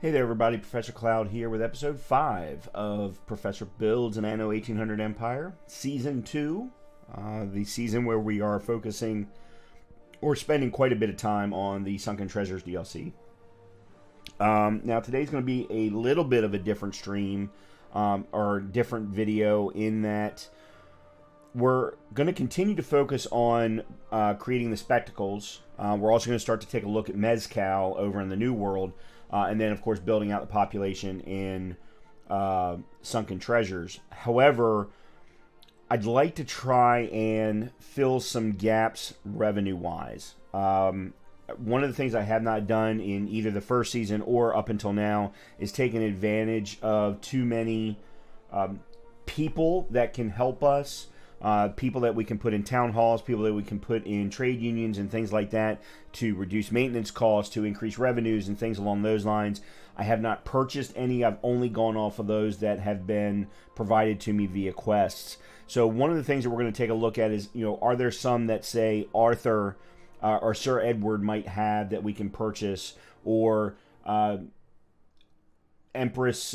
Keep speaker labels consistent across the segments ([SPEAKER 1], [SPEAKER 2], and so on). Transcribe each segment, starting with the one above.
[SPEAKER 1] Hey there everybody, Professor Cloud here with episode 5 of Professor Builds an Anno 1800 Empire, Season 2, the season where we are focusing or spending quite a bit of time on the Sunken Treasures DLC. Now today's going to be a little bit of a different stream, or different video in that we're going to continue to focus on creating the spectacles. We're also going to start to take a look at Mezcal over in the New World. And then, of course, building out the population in Sunken Treasures. However, I'd like to try and fill some gaps revenue-wise. One of the things I have not done in either the first season or up until now is taking advantage of too many people that can help us. People that we can put in town halls, people that we can put in trade unions and things like that to reduce maintenance costs, to increase revenues and things along those lines. I have not purchased any. I've only gone off of those that have been provided to me via quests. So one of the things that we're going to take a look at is, are there some that say Arthur or Sir Edward might have that we can purchase, or Empress...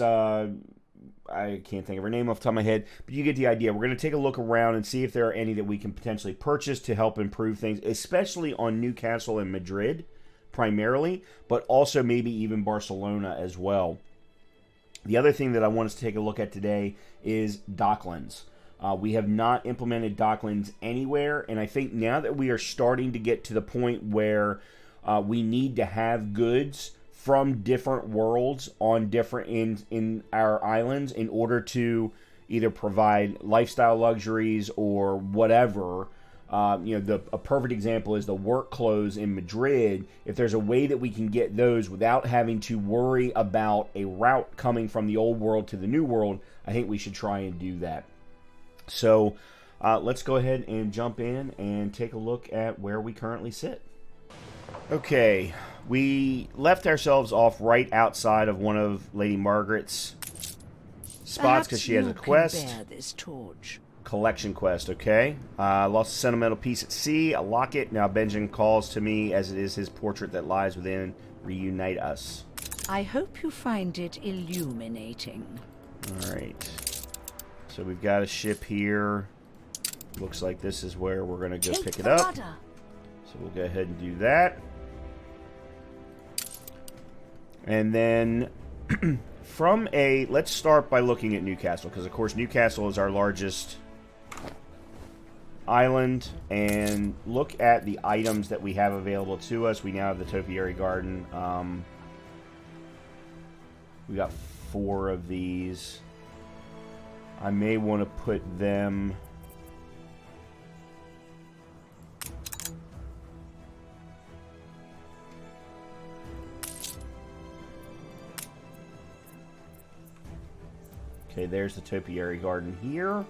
[SPEAKER 1] I can't think of her name off the top of my head, but you get the idea. We're going to take a look around and see if there are any that we can potentially purchase to help improve things, especially on Newcastle and Madrid, primarily, but also maybe even Barcelona as well. The other thing that I want us to take a look at today is Docklands. We have not implemented Docklands anywhere, and I think now that we are starting to get to the point where we need to have goods from different worlds on different in our islands in order to either provide lifestyle luxuries or whatever. A perfect example is the work clothes in Madrid. If there's a way that we can get those without having to worry about a route coming from the old world to the new world, I think we should try and do that. So let's go ahead and jump in and take a look at where we currently sit. Okay, we left ourselves off right outside of one of Lady Margaret's spots because she has a quest.
[SPEAKER 2] Bear this torch.
[SPEAKER 1] Collection quest, okay. Lost a sentimental piece at sea, a locket. Now Benjamin calls to me as it is his portrait that lies within. Reunite us.
[SPEAKER 2] I hope you find it illuminating.
[SPEAKER 1] Alright. So we've got a ship here. Looks like this is where we're going to go pick it up.
[SPEAKER 2] Rudder.
[SPEAKER 1] So we'll go ahead and do that. And then let's start by looking at Newcastle, because of course Newcastle is our largest island, and look at the items that we have available to us. We now have the topiary garden. We got 4 of these. I may want to put them... Okay, there's the topiary garden here.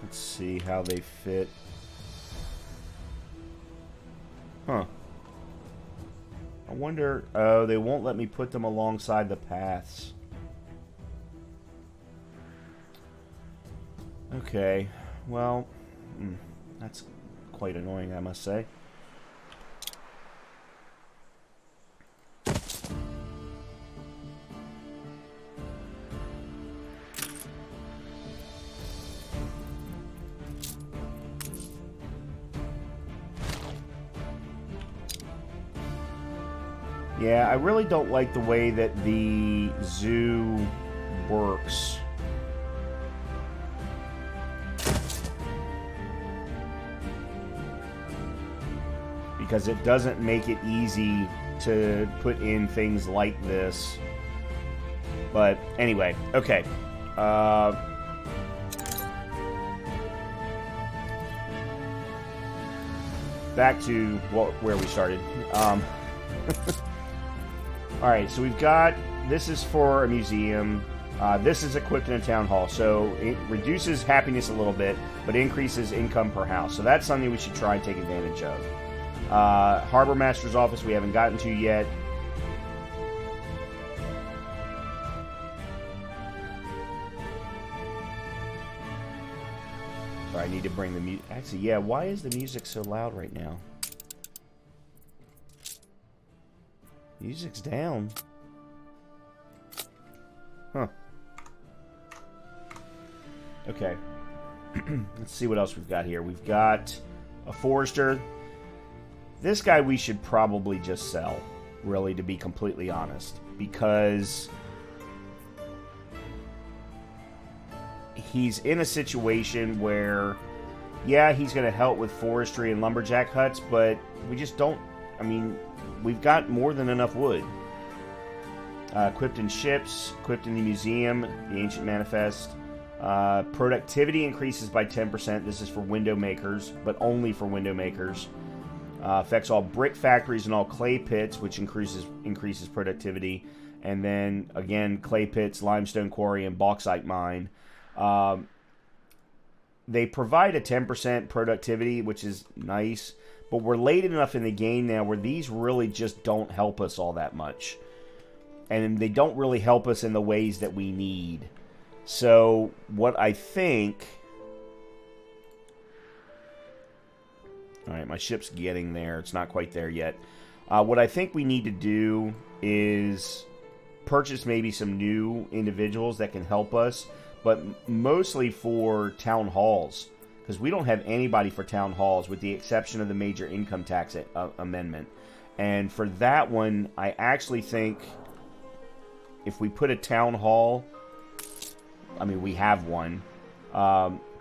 [SPEAKER 1] Let's see how they fit. Huh. I wonder... Oh, they won't let me put them alongside the paths. Okay. Well, that's quite annoying, I must say. Yeah, I really don't like the way that the zoo works. Because it doesn't make it easy to put in things like this. But anyway, okay. Back to where we started. Alright, so we've got... This is for a museum. This is equipped in a town hall, so it reduces happiness a little bit, but increases income per house. So that's something we should try and take advantage of. Harbor Master's office we haven't gotten to yet. Sorry, I need to bring the music... Actually, yeah, why is the music so loud right now? Music's down. Huh. Okay. Let's see what else we've got here. We've got a forester. This guy we should probably just sell, really, to be completely honest. Because he's in a situation where, yeah, he's going to help with forestry and lumberjack huts, but we just don't, I mean, we've got more than enough wood. Equipped in ships, equipped in the museum, the ancient manifest. Productivity increases by 10%. This is for window makers, but only for window makers. Affects all brick factories and all clay pits, which increases productivity. And then, again, clay pits, limestone quarry, and bauxite mine. They provide a 10% productivity, which is nice. But we're late enough in the game now where these really just don't help us all that much. And they don't really help us in the ways that we need. So, what I think... Alright, my ship's getting there. It's not quite there yet. What I think we need to do is purchase maybe some new individuals that can help us, but mostly for town halls. Because we don't have anybody for town halls, with the exception of the major income tax amendment. And for that one, I actually think if we put a town hall... I mean, we have one.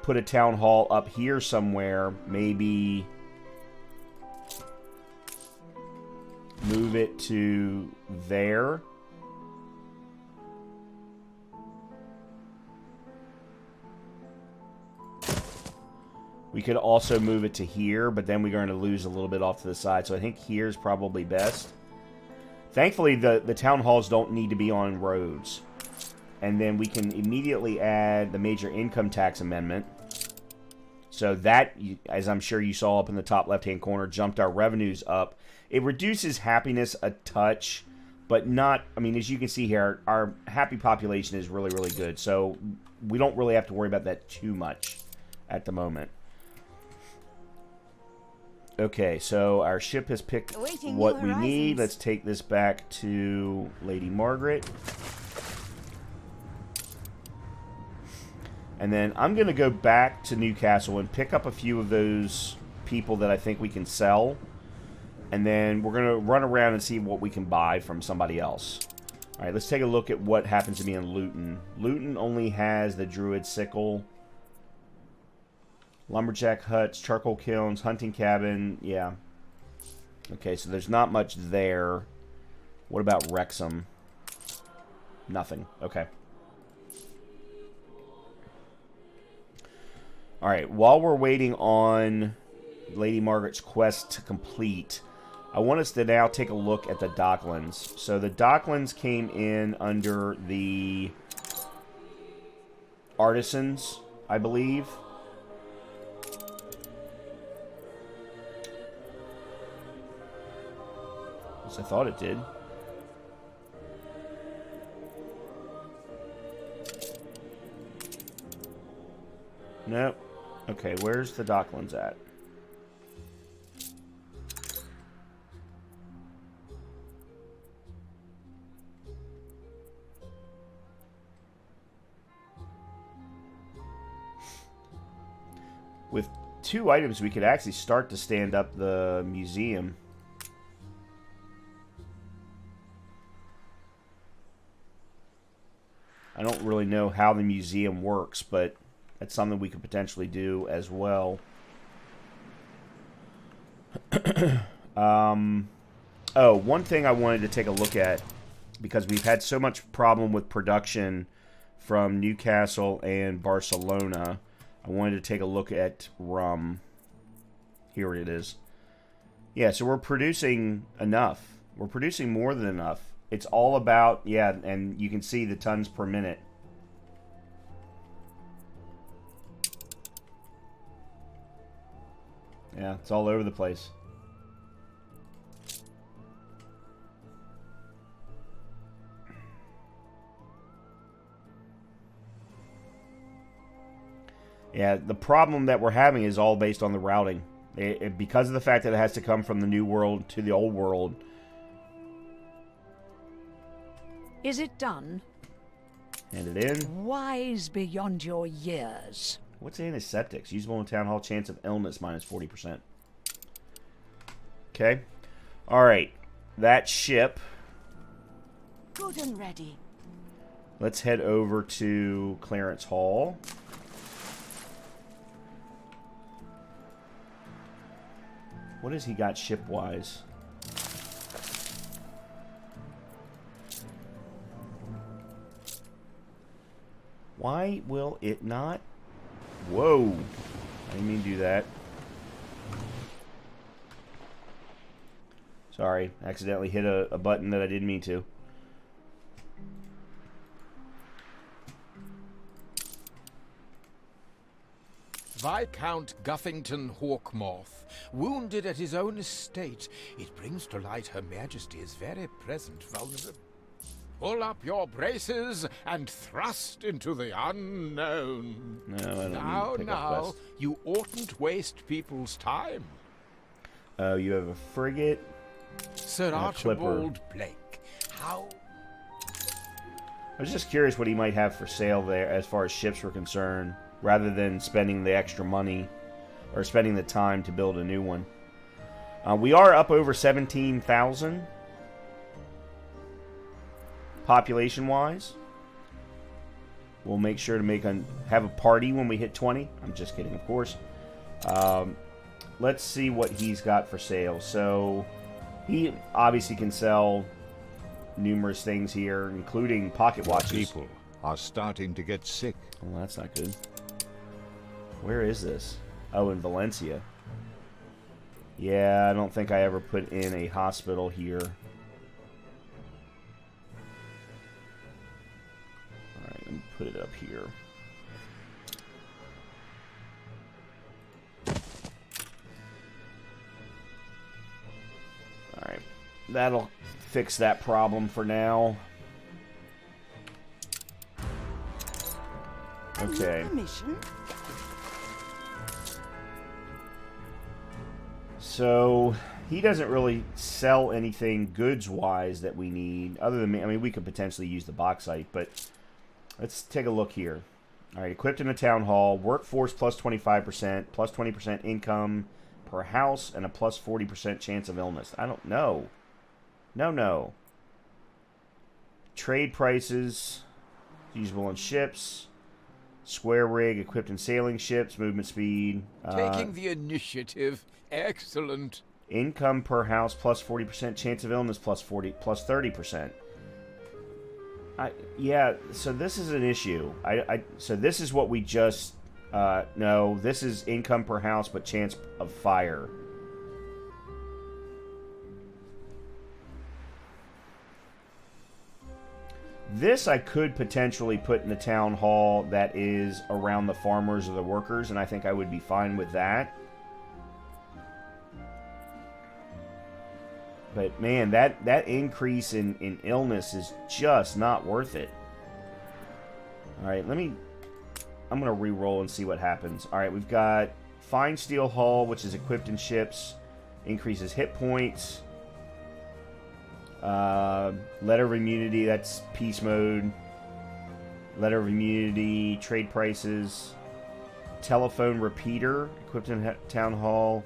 [SPEAKER 1] Put a town hall up here somewhere. Maybe move it to there. We could also move it to here, but then we're going to lose a little bit off to the side. So I think here's probably best. Thankfully, the town halls don't need to be on roads. And then we can immediately add the major income tax amendment. So that, as I'm sure you saw up in the top left-hand corner, jumped our revenues up. It reduces happiness a touch, but not... I mean, as you can see here, our happy population is really, really good. So we don't really have to worry about that too much at the moment. Okay, so our ship has picked what we need. Let's take this back to Lady Margaret. And then I'm going to go back to Newcastle and pick up a few of those people that I think we can sell. And then we're going to run around and see what we can buy from somebody else. Alright, let's take a look at what happens to me in Luton. Luton only has the Druid Sickle, lumberjack huts, charcoal kilns, hunting cabin. Yeah. Okay, so there's not much there. What about Wrexham? Nothing. Okay. Alright, while we're waiting on Lady Margaret's quest to complete, I want us to now take a look at the Docklands. So the Docklands came in under the artisans, I believe. Yes, I thought it did. Nope. Okay, where's the Docklands at? With 2 items, we could actually start to stand up the museum. I don't really know how the museum works, but that's something we could potentially do as well. Oh, one thing I wanted to take a look at, because we've had so much problem with production from Newcastle and Barcelona, I wanted to take a look at rum. Here it is. Yeah, so we're producing enough. We're producing more than enough. It's all about, yeah, and you can see the tons per minute. Yeah, it's all over the place. Yeah, the problem that we're having is all based on the routing. Because of the fact that it has to come from the new world to the old world,
[SPEAKER 2] Is it done?
[SPEAKER 1] Hand it in.
[SPEAKER 2] Wise beyond your years.
[SPEAKER 1] What's antiseptics? Usable in town hall. Chance of illness minus 40%. Okay. Alright. That ship.
[SPEAKER 3] Good and ready.
[SPEAKER 1] Let's head over to Clarence Hall. What has he got ship-wise? Why will it not? Whoa. I didn't mean to do that. Sorry. Accidentally hit a button that I didn't mean to.
[SPEAKER 4] Viscount Guffington Hawkmoth, wounded at his own estate. It brings to light Her Majesty's very present vulnerability. Pull up your braces and thrust into the unknown.
[SPEAKER 1] No, I don't
[SPEAKER 4] Now,
[SPEAKER 1] need to pick up quest.
[SPEAKER 4] you oughtn't waste people's time.
[SPEAKER 1] Oh, you have a frigate.
[SPEAKER 4] Sir
[SPEAKER 1] And a clipper.
[SPEAKER 4] Archibald Blake, how...
[SPEAKER 1] I was just curious what he might have for sale there as far as ships were concerned, rather than spending the extra money or spending the time to build a new one. We are up over 17,000 population-wise. We'll make sure to have a party when we hit 20. I'm just kidding, of course. Let's see what he's got for sale. So he obviously can sell numerous things here, including pocket watches.
[SPEAKER 5] People are starting to get sick.
[SPEAKER 1] Well, that's not good. Where is this? Oh, in Valencia. Yeah, I don't think I ever put in a hospital here. Alright, let me put it up here. Alright, that'll fix that problem for now. Okay.
[SPEAKER 3] Permission?
[SPEAKER 1] So, he doesn't really sell anything goods-wise that we need, other than, I mean, we could potentially use the bauxite, but let's take a look here. Alright, equipped in a town hall, workforce plus 25%, plus 20% income per house, and a plus 40% chance of illness. I don't know. No. Trade prices, usable on ships, square rig, equipped in sailing ships, movement speed.
[SPEAKER 4] Taking the initiative. Excellent.
[SPEAKER 1] Income per house plus 40%, chance of illness plus 30%. Yeah, so this is an issue. So this is what we just no, this is income per house but chance of fire. This I could potentially put in the town hall that is around the farmers or the workers, and I think I would be fine with that. But man, that increase in illness is just not worth it. Alright, I'm gonna re-roll and see what happens. Alright, we've got Fine Steel Hull, which is equipped in ships, increases hit points. Letter of Immunity, that's peace mode. Letter of Immunity, trade prices. Telephone Repeater, equipped in Town Hall.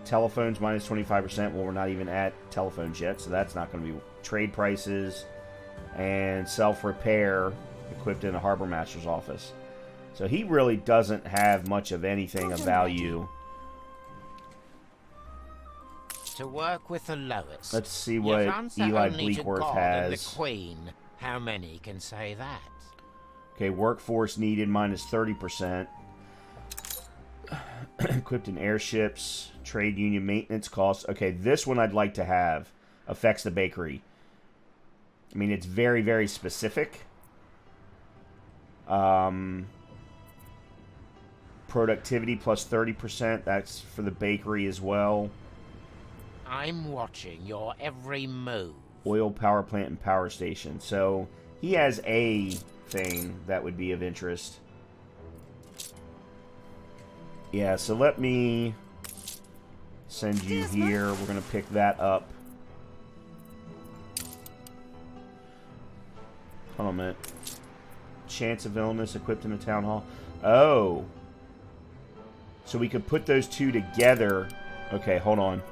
[SPEAKER 1] Telephones minus 25%. Well, we're not even at telephones yet, so that's not going to be trade prices. And self-repair, equipped in a harbor master's office. So he really doesn't have much of anything of value.
[SPEAKER 6] To work with the lowest.
[SPEAKER 1] Let's see what Eli Bleakworth has.
[SPEAKER 6] The Queen. How many can say that?
[SPEAKER 1] Okay, workforce needed minus 30%. Equipped in airships, trade union maintenance costs. Okay, this one I'd like to have. Affects the bakery. I mean, it's very, very specific. Productivity plus 30%. That's for the bakery as well.
[SPEAKER 6] I'm watching your every move.
[SPEAKER 1] Oil power plant and power station. So he has a thing that would be of interest. Yeah, so let me send you here. We're going to pick that up. Hold on a minute. Chance of illness equipped in the town hall. Oh. So we could put those two together. Okay, hold on.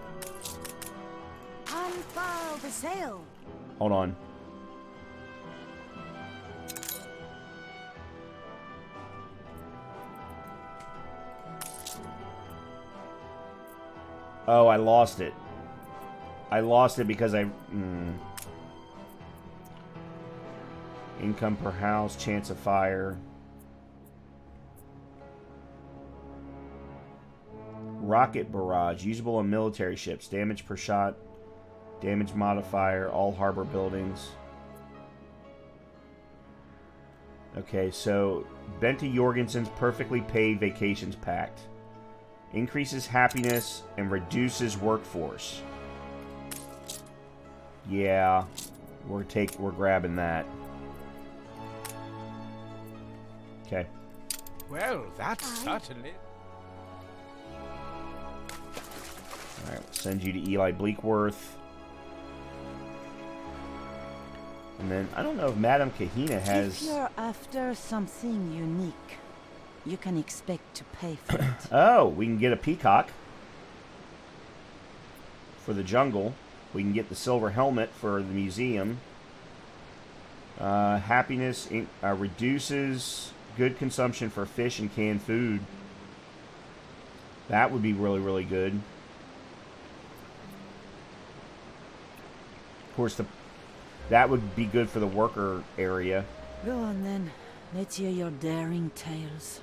[SPEAKER 3] Unfurl the sail.
[SPEAKER 1] Hold on. Oh, I lost it. I lost it because I... Income per house, chance of fire. Rocket barrage, usable on military ships. Damage per shot. Damage modifier, all harbor buildings. Okay, so Bente Jorgensen's perfectly paid vacations pact. Increases happiness and reduces workforce. Yeah, we're grabbing that. Okay.
[SPEAKER 4] Well, that's certainly...
[SPEAKER 1] Alright, we'll send you to Eli Bleakworth. And then, I don't know if Madame Kahina has...
[SPEAKER 3] If you're after something unique, you can expect to pay for it.
[SPEAKER 1] Oh, we can get a peacock for the jungle. We can get the silver helmet for the museum. Happiness reduces good consumption for fish and canned food. That would be really, really good. Of course, that would be good for the worker area.
[SPEAKER 3] Go on then. Let's hear your daring tales.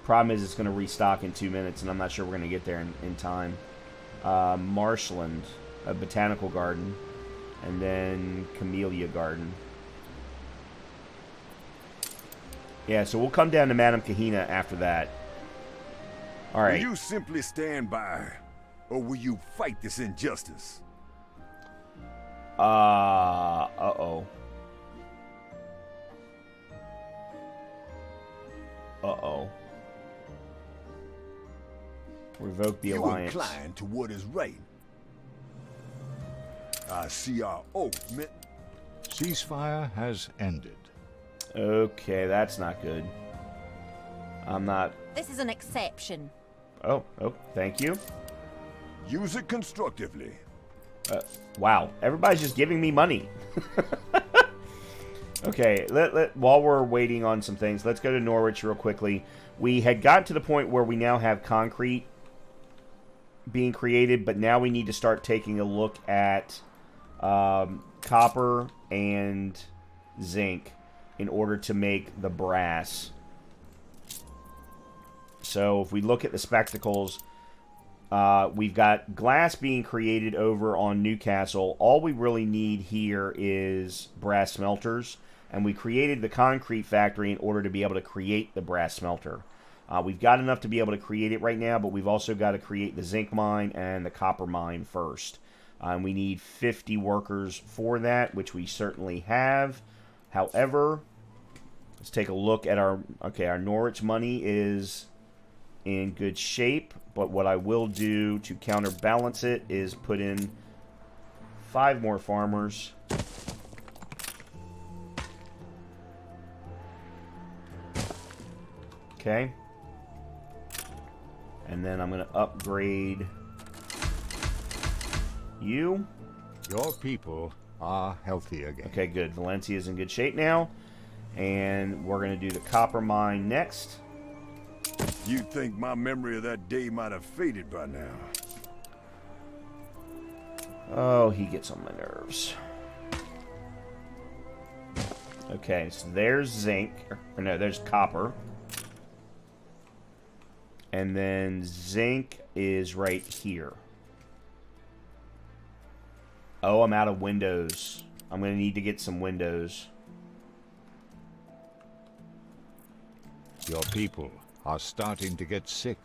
[SPEAKER 1] Problem is, it's going to restock in 2 minutes, and I'm not sure we're going to get there in time. Marshland, a botanical garden, and then Camellia Garden. Yeah, so we'll come down to Madame Kahina after that. All right.
[SPEAKER 7] Will you simply stand by, or will you fight this injustice?
[SPEAKER 1] Uh-oh. Uh-oh. Revoke the alliance.
[SPEAKER 7] You incline to what is right. I see our oath meant...
[SPEAKER 5] Ceasefire has ended.
[SPEAKER 1] Okay, that's not good. I'm not...
[SPEAKER 8] This is an exception.
[SPEAKER 1] Oh, thank you.
[SPEAKER 7] Use it constructively.
[SPEAKER 1] Wow, everybody's just giving me money. Okay, while we're waiting on some things, let's go to Norwich real quickly. We had gotten to the point where we now have concrete being created, but now we need to start taking a look at copper and zinc in order to make the brass. So if we look at the spectacles, we've got glass being created over on Newcastle. All we really need here is brass smelters, and we created the concrete factory in order to be able to create the brass smelter. We've got enough to be able to create it right now, but we've also got to create the zinc mine and the copper mine first. We need 50 workers for that, which we certainly have. However, let's take a look at our Norwich money is in good shape, but what I will do to counterbalance it is put in 5 more farmers. Okay. And then I'm going to upgrade you.
[SPEAKER 5] Your people are healthy again.
[SPEAKER 1] Okay, good. Valencia's in good shape now. And we're going to do the copper mine next.
[SPEAKER 7] You'd think my memory of that day might have faded by now.
[SPEAKER 1] Oh, he gets on my nerves. Okay, so there's zinc. Or no, there's copper. And then zinc is right here. Oh, I'm out of windows. I'm going to need to get some windows.
[SPEAKER 5] Your people are starting to get sick.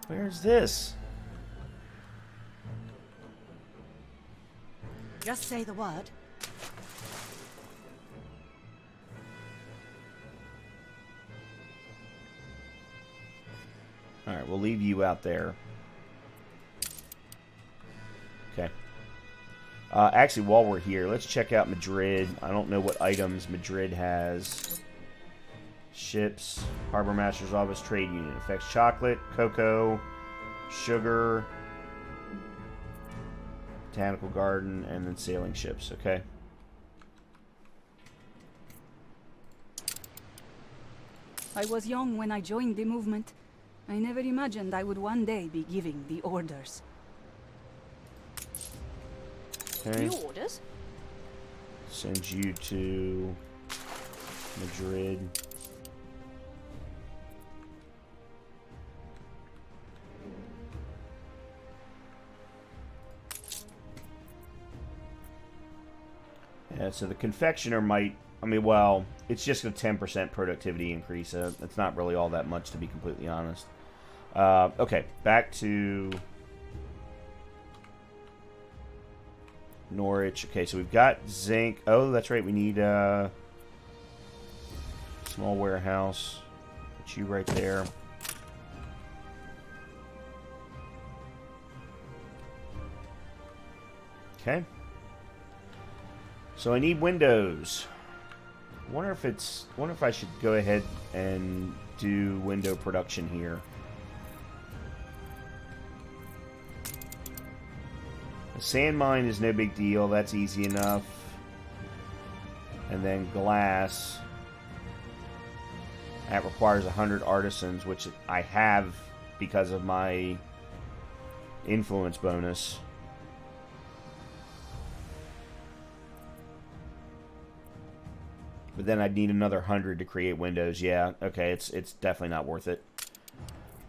[SPEAKER 1] Where's this?
[SPEAKER 3] Just say the word.
[SPEAKER 1] Alright, we'll leave you out there. Okay. Actually, while we're here, let's check out Madrid. I don't know what items Madrid has. Ships, Harbor Master's Office, Trade Union. Affects chocolate, cocoa, sugar, botanical garden, and then sailing ships. Okay.
[SPEAKER 8] I was young when I joined the movement. I never imagined I would one day be giving the orders.
[SPEAKER 1] Okay.
[SPEAKER 8] New orders?
[SPEAKER 1] Send you to Madrid. Yeah, so the confectioner might... I mean, well, it's just a 10% productivity increase. It's not really all that much, to be completely honest. Okay, back to Norwich. Okay, so we've got zinc. Oh, that's right. We need a small warehouse. Put you right there. Okay. So I need windows. Wonder if I should go ahead and do window production here. A sand mine is no big deal. That's easy enough. And then glass. That requires 100 artisans, which I have because of my influence bonus. But then I'd need another 100 to create windows. Yeah, okay, it's definitely not worth it.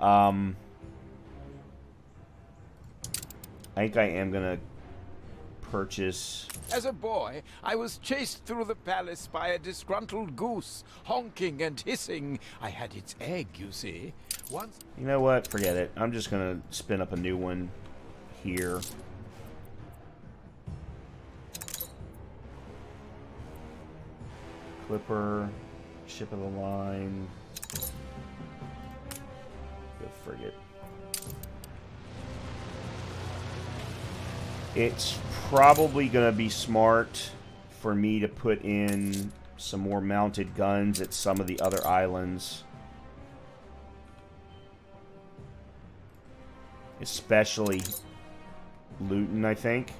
[SPEAKER 1] I think I am gonna purchase...
[SPEAKER 4] As a boy, I was chased through the palace by a disgruntled goose, honking and hissing. I had its egg, you see. Once...
[SPEAKER 1] You know what? Forget it. I'm just gonna spin up a new one here. Clipper, ship of the line. Go frigate. It's probably going to be smart for me to put in some more mounted guns at some of the other islands. Especially Luton, I think.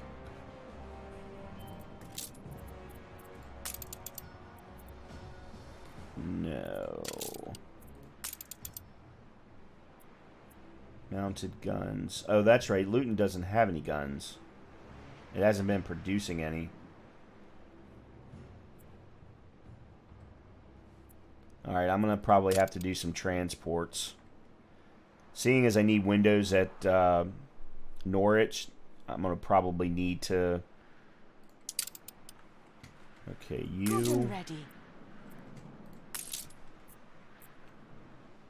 [SPEAKER 1] No. Mounted guns. Oh, that's right. Luton doesn't have any guns. It hasn't been producing any. Alright, I'm going to probably have to do some transports. Seeing as I need windows at Norwich, I'm going to probably need to... Okay, you...
[SPEAKER 3] Ready.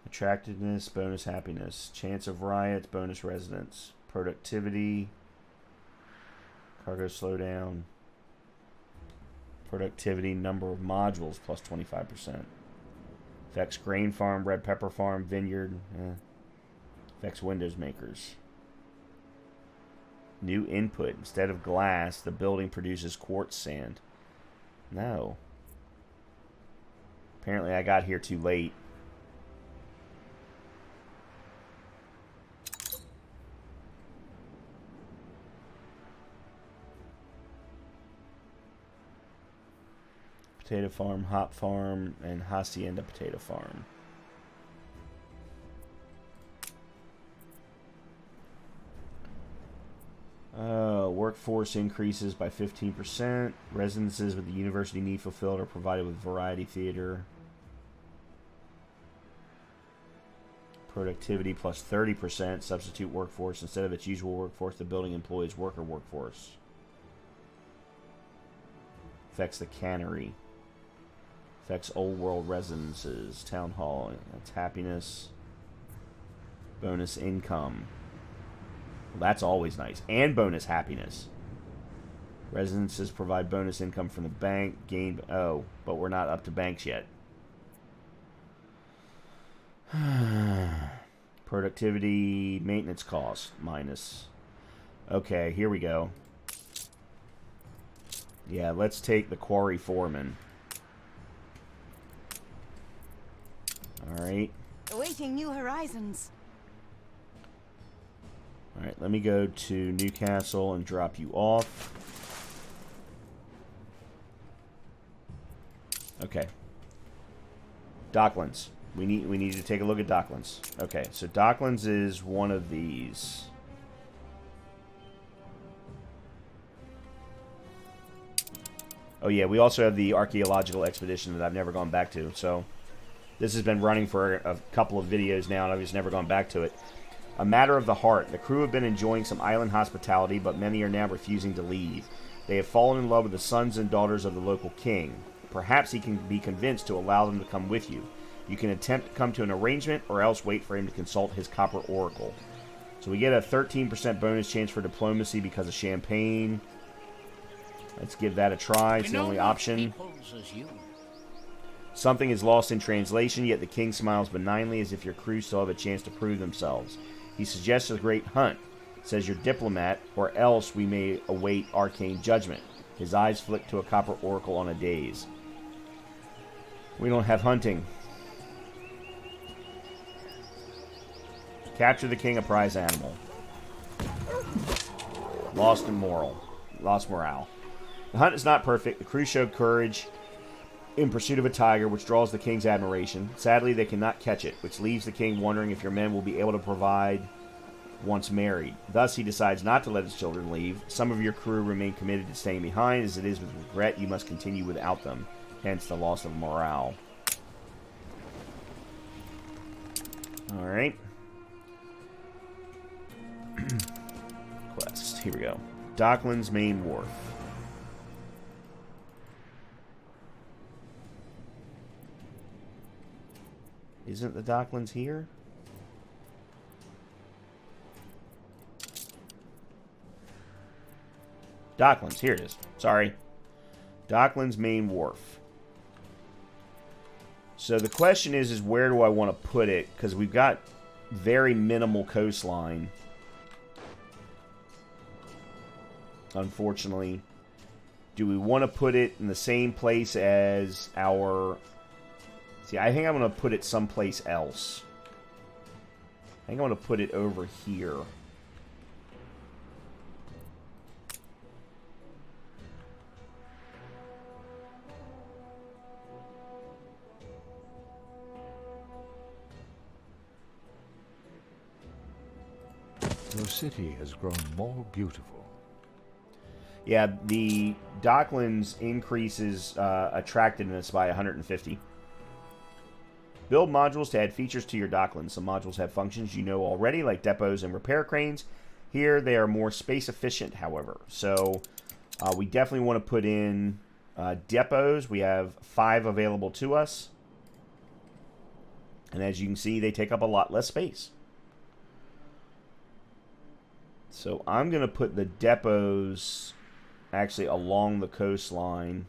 [SPEAKER 1] Attractiveness, bonus happiness. Chance of riots, bonus residence. Productivity. Cargo slowdown. Productivity, number of modules, plus 25%. Affects grain farm, red pepper farm, vineyard. Affects windows makers. New input. Instead of glass, the building produces quartz sand. No. Apparently I got here too late. Potato farm, hop farm, and hacienda potato farm. Workforce increases by 15%. Residences with the university need fulfilled are provided with variety theater. Productivity plus 30%. Substitute workforce. Instead of its usual workforce, the building employs worker workforce. Affects the cannery. Affects old world residences. Town hall. That's happiness. Bonus income. Well, that's always nice. And bonus happiness. Residences provide bonus income from the bank. Gain... Oh, but we're not up to banks yet. Productivity, maintenance cost, minus. Okay, here we go. Yeah, let's take the quarry foreman. Alright.
[SPEAKER 3] Awaiting new horizons.
[SPEAKER 1] Alright, let me go to Newcastle and drop you off. Okay. Docklands. We need to take a look at Docklands. Okay, so Docklands is one of these. Oh yeah, we also have the archaeological expedition that I've never gone back to. So this has been running for a couple of videos now, and I've just never gone back to it. A matter of the heart. The crew have been enjoying some island hospitality, but many are now refusing to leave. They have fallen in love with the sons and daughters of the local king. Perhaps he can be convinced to allow them to come with you. You can attempt to come to an arrangement, or else wait for him to consult his copper oracle. So we get a 13% bonus chance for diplomacy because of champagne. Let's give that a try. It's the only option. Something is lost in translation, yet the king smiles benignly as if your crew still have a chance to prove themselves. He suggests a great hunt. Says you're diplomat, or else we may await arcane judgment. His eyes flick to a copper oracle on a daze. We don't have hunting. Capture the king, a prize animal. Lost morale. The hunt is not perfect. The crew showed courage in pursuit of a tiger, which draws the king's admiration. Sadly, they cannot catch it, which leaves the king wondering if your men will be able to provide once married. Thus, he decides not to let his children leave. Some of your crew remain committed to staying behind, as it is with regret you must continue without them. Hence the loss of morale. Alright. Quest. Here we go. Docklands main wharf. Isn't the Docklands here? Docklands, here it is. Sorry. Docklands main wharf. So the question is where do I want to put it? Because we've got very minimal coastline. Unfortunately. Do we want to put it in the same place as our... See, I think I'm going to put it someplace else. I think I'm going to put it over here.
[SPEAKER 5] Your city has grown more beautiful.
[SPEAKER 1] Yeah, the Docklands increases attractiveness by 150. Build modules to add features to your Docklands. Some modules have functions you know already, like depots and repair cranes. Here, they are more space efficient, however. So, we definitely want to put in depots. We have 5 available to us. And as you can see, they take up a lot less space. So I'm going to put the depots actually along the coastline.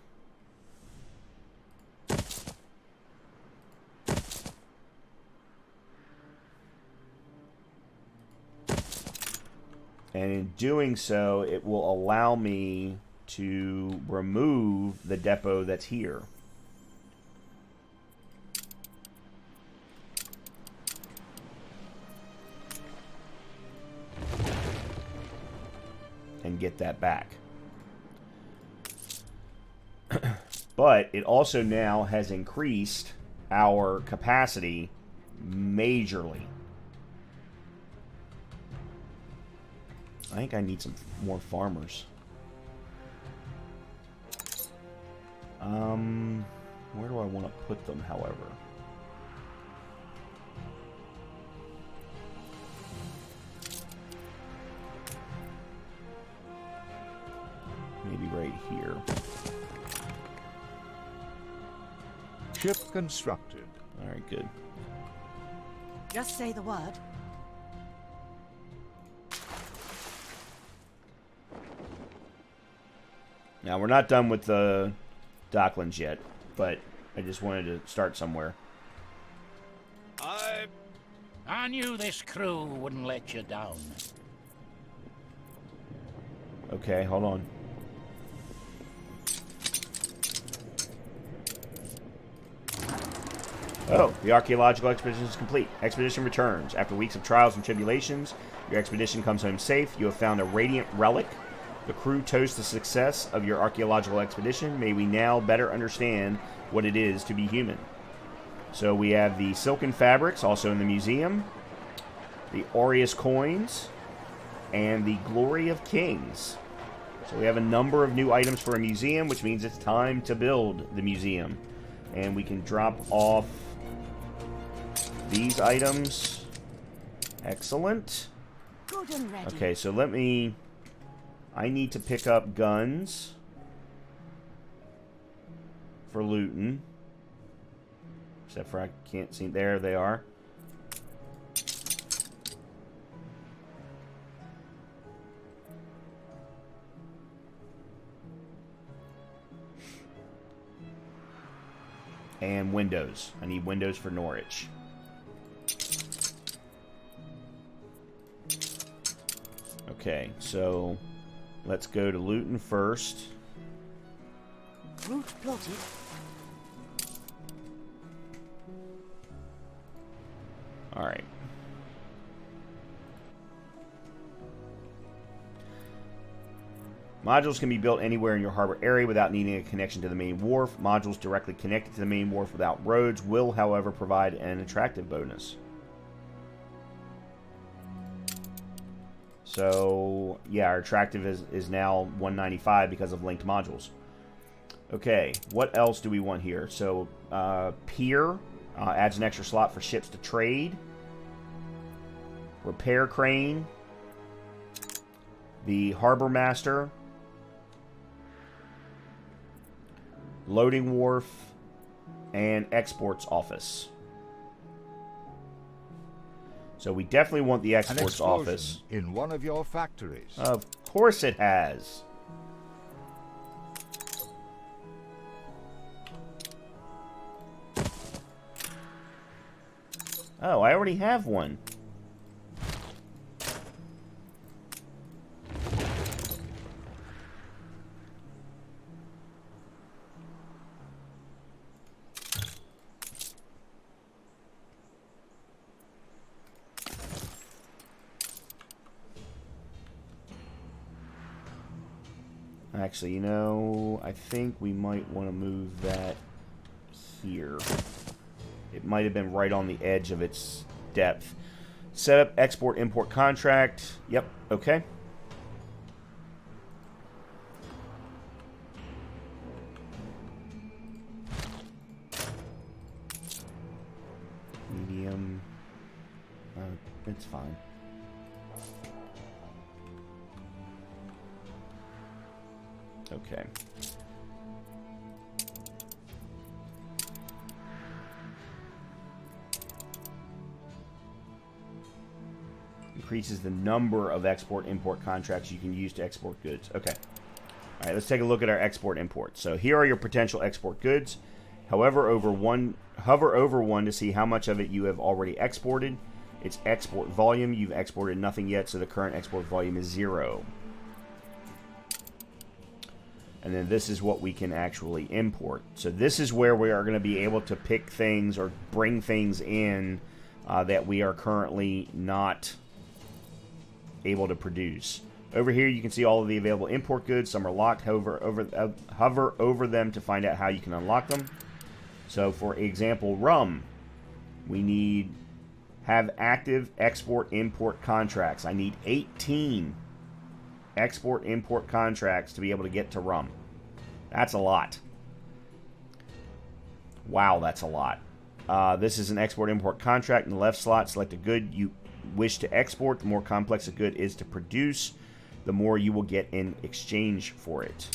[SPEAKER 1] And in doing so, it will allow me to remove the depot that's here. And get that back. But it also now has increased our capacity majorly. I think I need some more farmers. Where do I want to put them, however? Maybe right here.
[SPEAKER 5] Ship constructed.
[SPEAKER 1] Alright, good.
[SPEAKER 3] Just say the word.
[SPEAKER 1] Now, we're not done with the Docklands yet, but I just wanted to start somewhere.
[SPEAKER 6] I knew this crew wouldn't let you down.
[SPEAKER 1] Okay, hold on. Oh, the archaeological expedition is complete. Expedition returns. After weeks of trials and tribulations, your expedition comes home safe. You have found a radiant relic. The crew toasts the success of your archaeological expedition. May we now better understand what it is to be human. So we have the silken fabrics, also in the museum, the Aureus coins, and the Glory of Kings. So we have a number of new items for a museum, which means it's time to build the museum. And we can drop off these items. Excellent.
[SPEAKER 3] Good and ready.
[SPEAKER 1] Okay, so I need to pick up guns for looting. Except for I can't see. There they are. And windows. I need windows for Norwich. Okay, so let's go to Luton first.
[SPEAKER 3] Route plotted.
[SPEAKER 1] Alright. Modules can be built anywhere in your harbor area without needing a connection to the main wharf. Modules directly connected to the main wharf without roads will, however, provide an attractive bonus. So, yeah, our attractive is now 195 because of linked modules. Okay, what else do we want here? So, pier adds an extra slot for ships to trade. Repair crane. The harbor master. Loading wharf. And exports office. So we definitely want the exports office.
[SPEAKER 5] In one of your factories.
[SPEAKER 1] Of course it has. Oh, I already have one. Actually, you know, I think we might want to move that here. It might have been right on the edge of its depth. Set up export-import contract. Yep, okay. Medium. It's fine. Okay. Increases the number of export-import contracts you can use to export goods. Okay. All right, let's take a look at our export-import. So here are your potential export goods. Hover over one to see how much of it you have already exported. It's export volume. You've exported nothing yet, so the current export volume is 0. And then this is what we can actually import. So this is where we are going to be able to pick things or bring things in that we are currently not able to produce. Over here you can see all of the available import goods. Some are locked. Hover over them to find out how you can unlock them. So for example, rum. We have active export-import contracts. I need 18 export-import contracts to be able to get to rum. That's a lot. Wow, that's a lot. This is an export-import contract. In the left slot, select a good you wish to export. The more complex a good is to produce, the more you will get in exchange for it.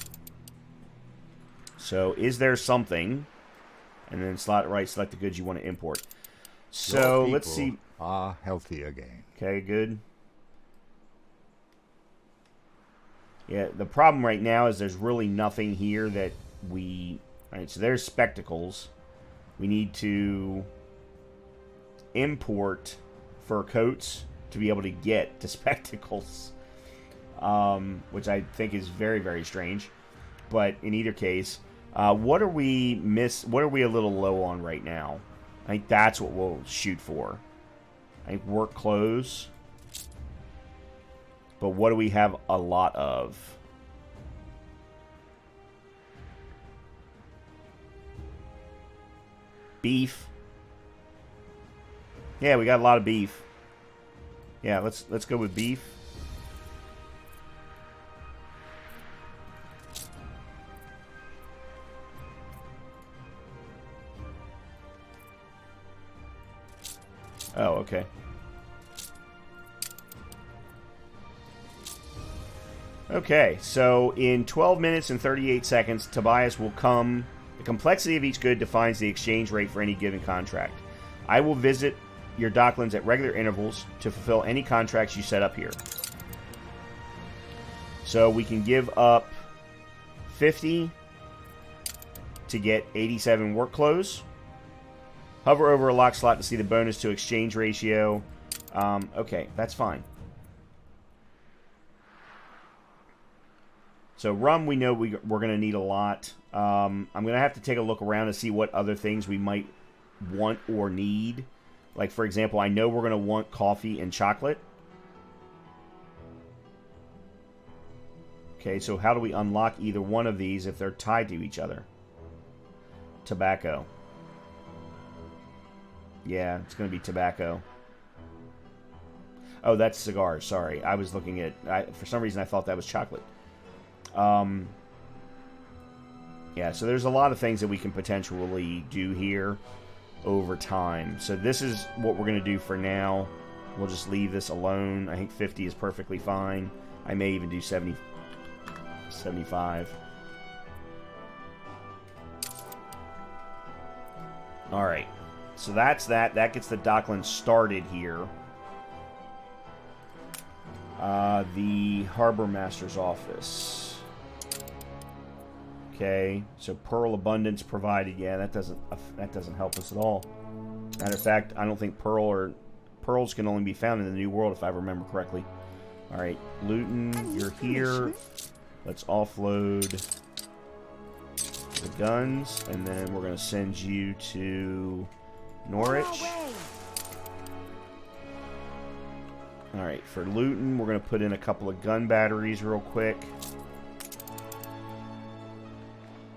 [SPEAKER 1] So, is there something? And then slot right, select the goods you want to import. So, let's see.
[SPEAKER 5] Are healthy again.
[SPEAKER 1] Okay, good. Yeah, the problem right now is there's really nothing here that we... Alright, so there's spectacles. We need to import fur coats to be able to get to spectacles. Which I think is very, very strange. But in either case, what are we a little low on right now? I think that's what we'll shoot for. I think work clothes. But what do we have a lot of? Beef. Yeah, we got a lot of beef. Yeah, let's go with beef. Oh, okay. Okay, so in 12 minutes and 38 seconds, Tobias will come. The complexity of each good defines the exchange rate for any given contract. I will visit your Docklands at regular intervals to fulfill any contracts you set up here. So we can give up 50 to get 87 work clothes. Hover over a lock slot to see the bonus to exchange ratio. Okay, that's fine. So rum, we know we're going to need a lot. I'm going to have to take a look around to see what other things we might want or need. Like, for example, I know we're going to want coffee and chocolate. Okay, so how do we unlock either one of these if they're tied to each other? Tobacco. Yeah, it's going to be tobacco. Oh, that's cigars. Sorry. I was looking at... for some reason, I thought that was chocolate. Yeah, so there's a lot of things that we can potentially do here over time. So this is what we're going to do for now. We'll just leave this alone. I think 50 is perfectly fine. I may even do 70, 75. Alright. So that's that. That gets the Docklands started here. The Harbor Master's office. Okay, so Pearl Abundance provided. Yeah, that doesn't help us at all. Matter of fact, I don't think pearls can only be found in the New World if I remember correctly. All right, Luton, you're here. Let's offload the guns, and then we're gonna send you to Norwich. All right, for Luton, we're gonna put in a couple of gun batteries real quick.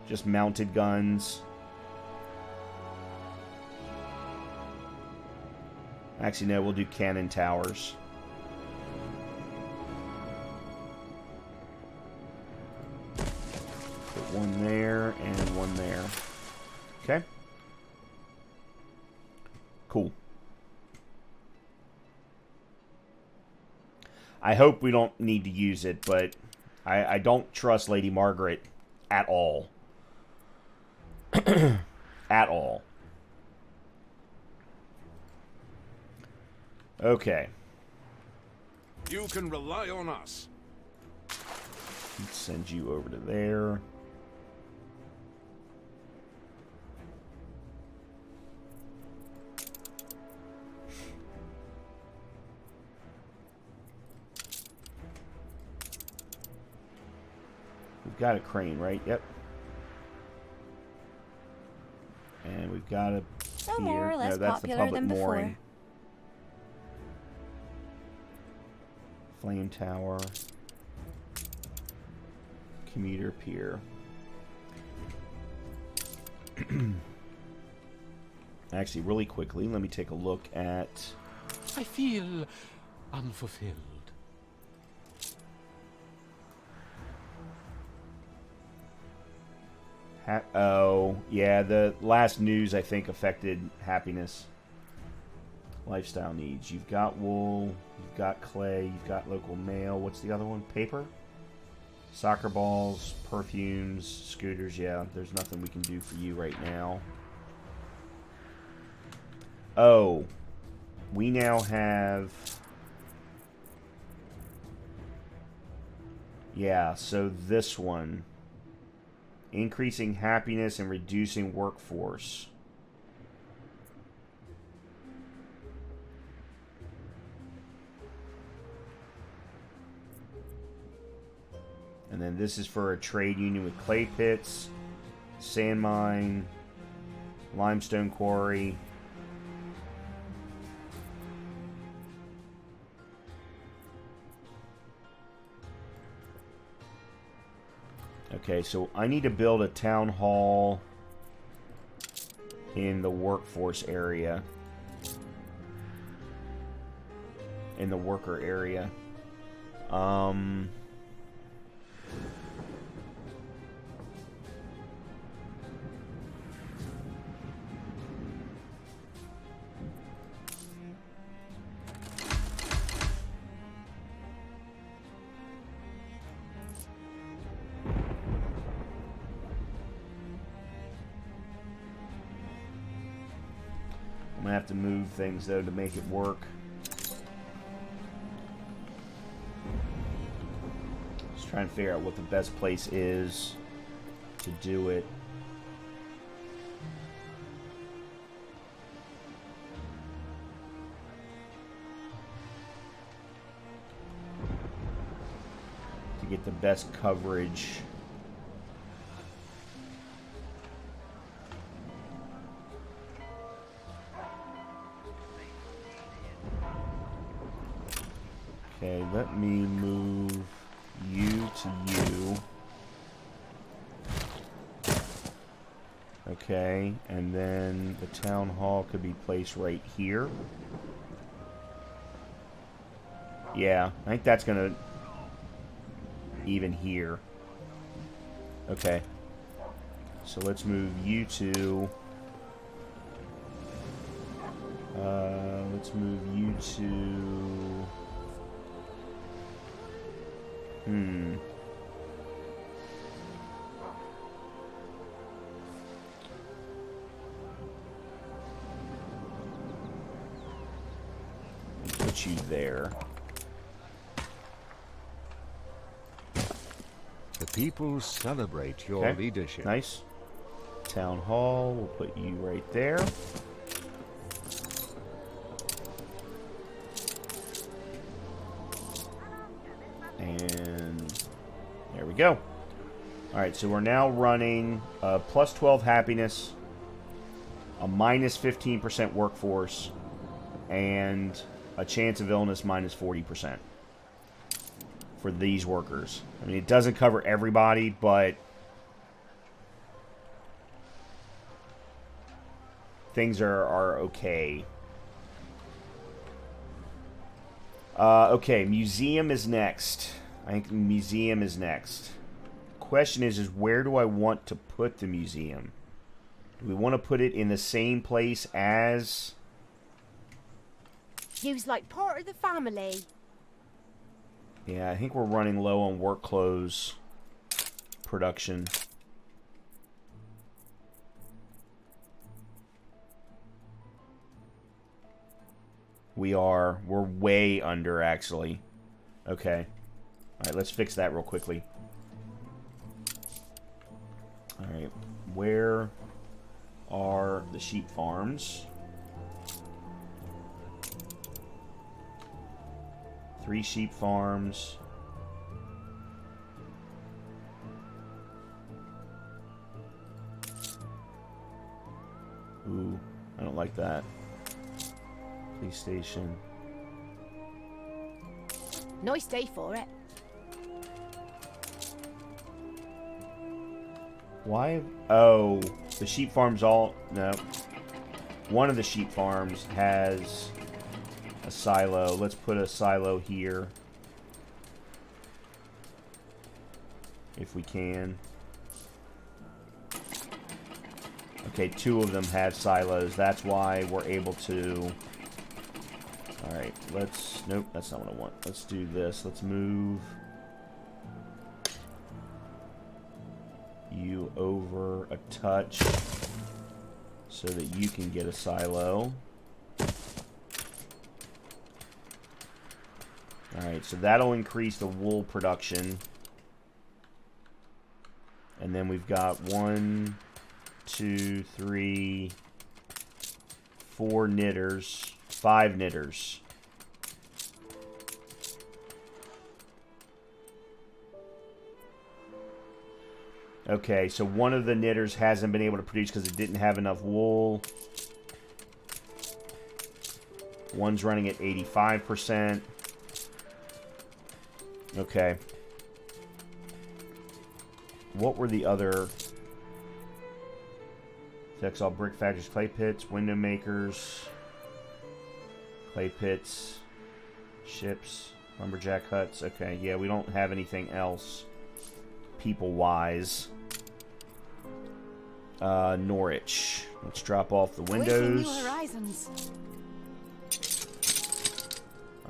[SPEAKER 1] Just mounted guns. Actually, no, we'll do cannon towers. Put one there and one there. Okay. Cool. I hope we don't need to use it, but I don't trust Lady Margaret at all. At all. Okay.
[SPEAKER 7] You can rely on us.
[SPEAKER 1] Let's send you over to there. We've got a crane, right? Yep. And we've got a
[SPEAKER 3] So
[SPEAKER 1] pier.
[SPEAKER 3] more or less
[SPEAKER 1] No, that's the
[SPEAKER 3] popular
[SPEAKER 1] public
[SPEAKER 3] than before.
[SPEAKER 1] mooring. Flame tower. Commuter pier. Actually, really quickly, let me take a look at...
[SPEAKER 6] I feel unfulfilled.
[SPEAKER 1] Oh, yeah, the last news, I think, affected happiness. Lifestyle needs. You've got wool, you've got clay, you've got local mail. What's the other one? Paper? Soccer balls, perfumes, scooters. Yeah, there's nothing we can do for you right now. Oh, we now have... Yeah, so this one... Increasing happiness and reducing workforce. And then this is for a trade union with clay pits, sand mine, limestone quarry, Okay, so I need to build a town hall in the workforce area. In the worker area. I'm gonna have to move things though to make it work. Just trying to figure out what the best place is to do it. To get the best coverage. Okay, let me move you to you. Okay, and then the town hall could be placed right here. Yeah, I think that's gonna even here. Okay. So let's move you to... let's move you to... Put you there.
[SPEAKER 5] The people celebrate your
[SPEAKER 1] Okay,
[SPEAKER 5] leadership.
[SPEAKER 1] nice. Town hall, we'll put you right there. And there we go. Alright, so we're now running plus 12 happiness, a minus 15% workforce, and a chance of illness minus 40% for these workers. I mean, it doesn't cover everybody, but things are okay. Okay, museum is next. I think museum is next. Question is where do I want to put the museum? Do we want to put it in the same place as...
[SPEAKER 9] You's like part of the family.
[SPEAKER 1] Yeah, I think we're running low on work clothes production. We're way under, actually. Okay. Alright, let's fix that real quickly. Alright, where are the sheep farms? 3 sheep farms. Ooh, I don't like that. Police station.
[SPEAKER 9] Nice day for it.
[SPEAKER 1] Why? Oh, the sheep farms all... No. One of the sheep farms has a silo. Let's put a silo here. If we can. Okay, 2 of them have silos. That's why we're able to... Alright, let's... Nope, that's not what I want. Let's do this. Let's move you over a touch so that you can get a silo. Alright, so that'll increase the wool production. And then we've got 1, 2, 3, 4 knitters, 5 knitters. Okay, so one of the knitters hasn't been able to produce because it didn't have enough wool. One's running at 85%. Okay. what were the other... Textile brick factories, clay pits, window makers, clay pits, ships, lumberjack huts. Okay, yeah, we don't have anything else people-wise. Norwich. Let's drop off the windows.
[SPEAKER 3] New horizons.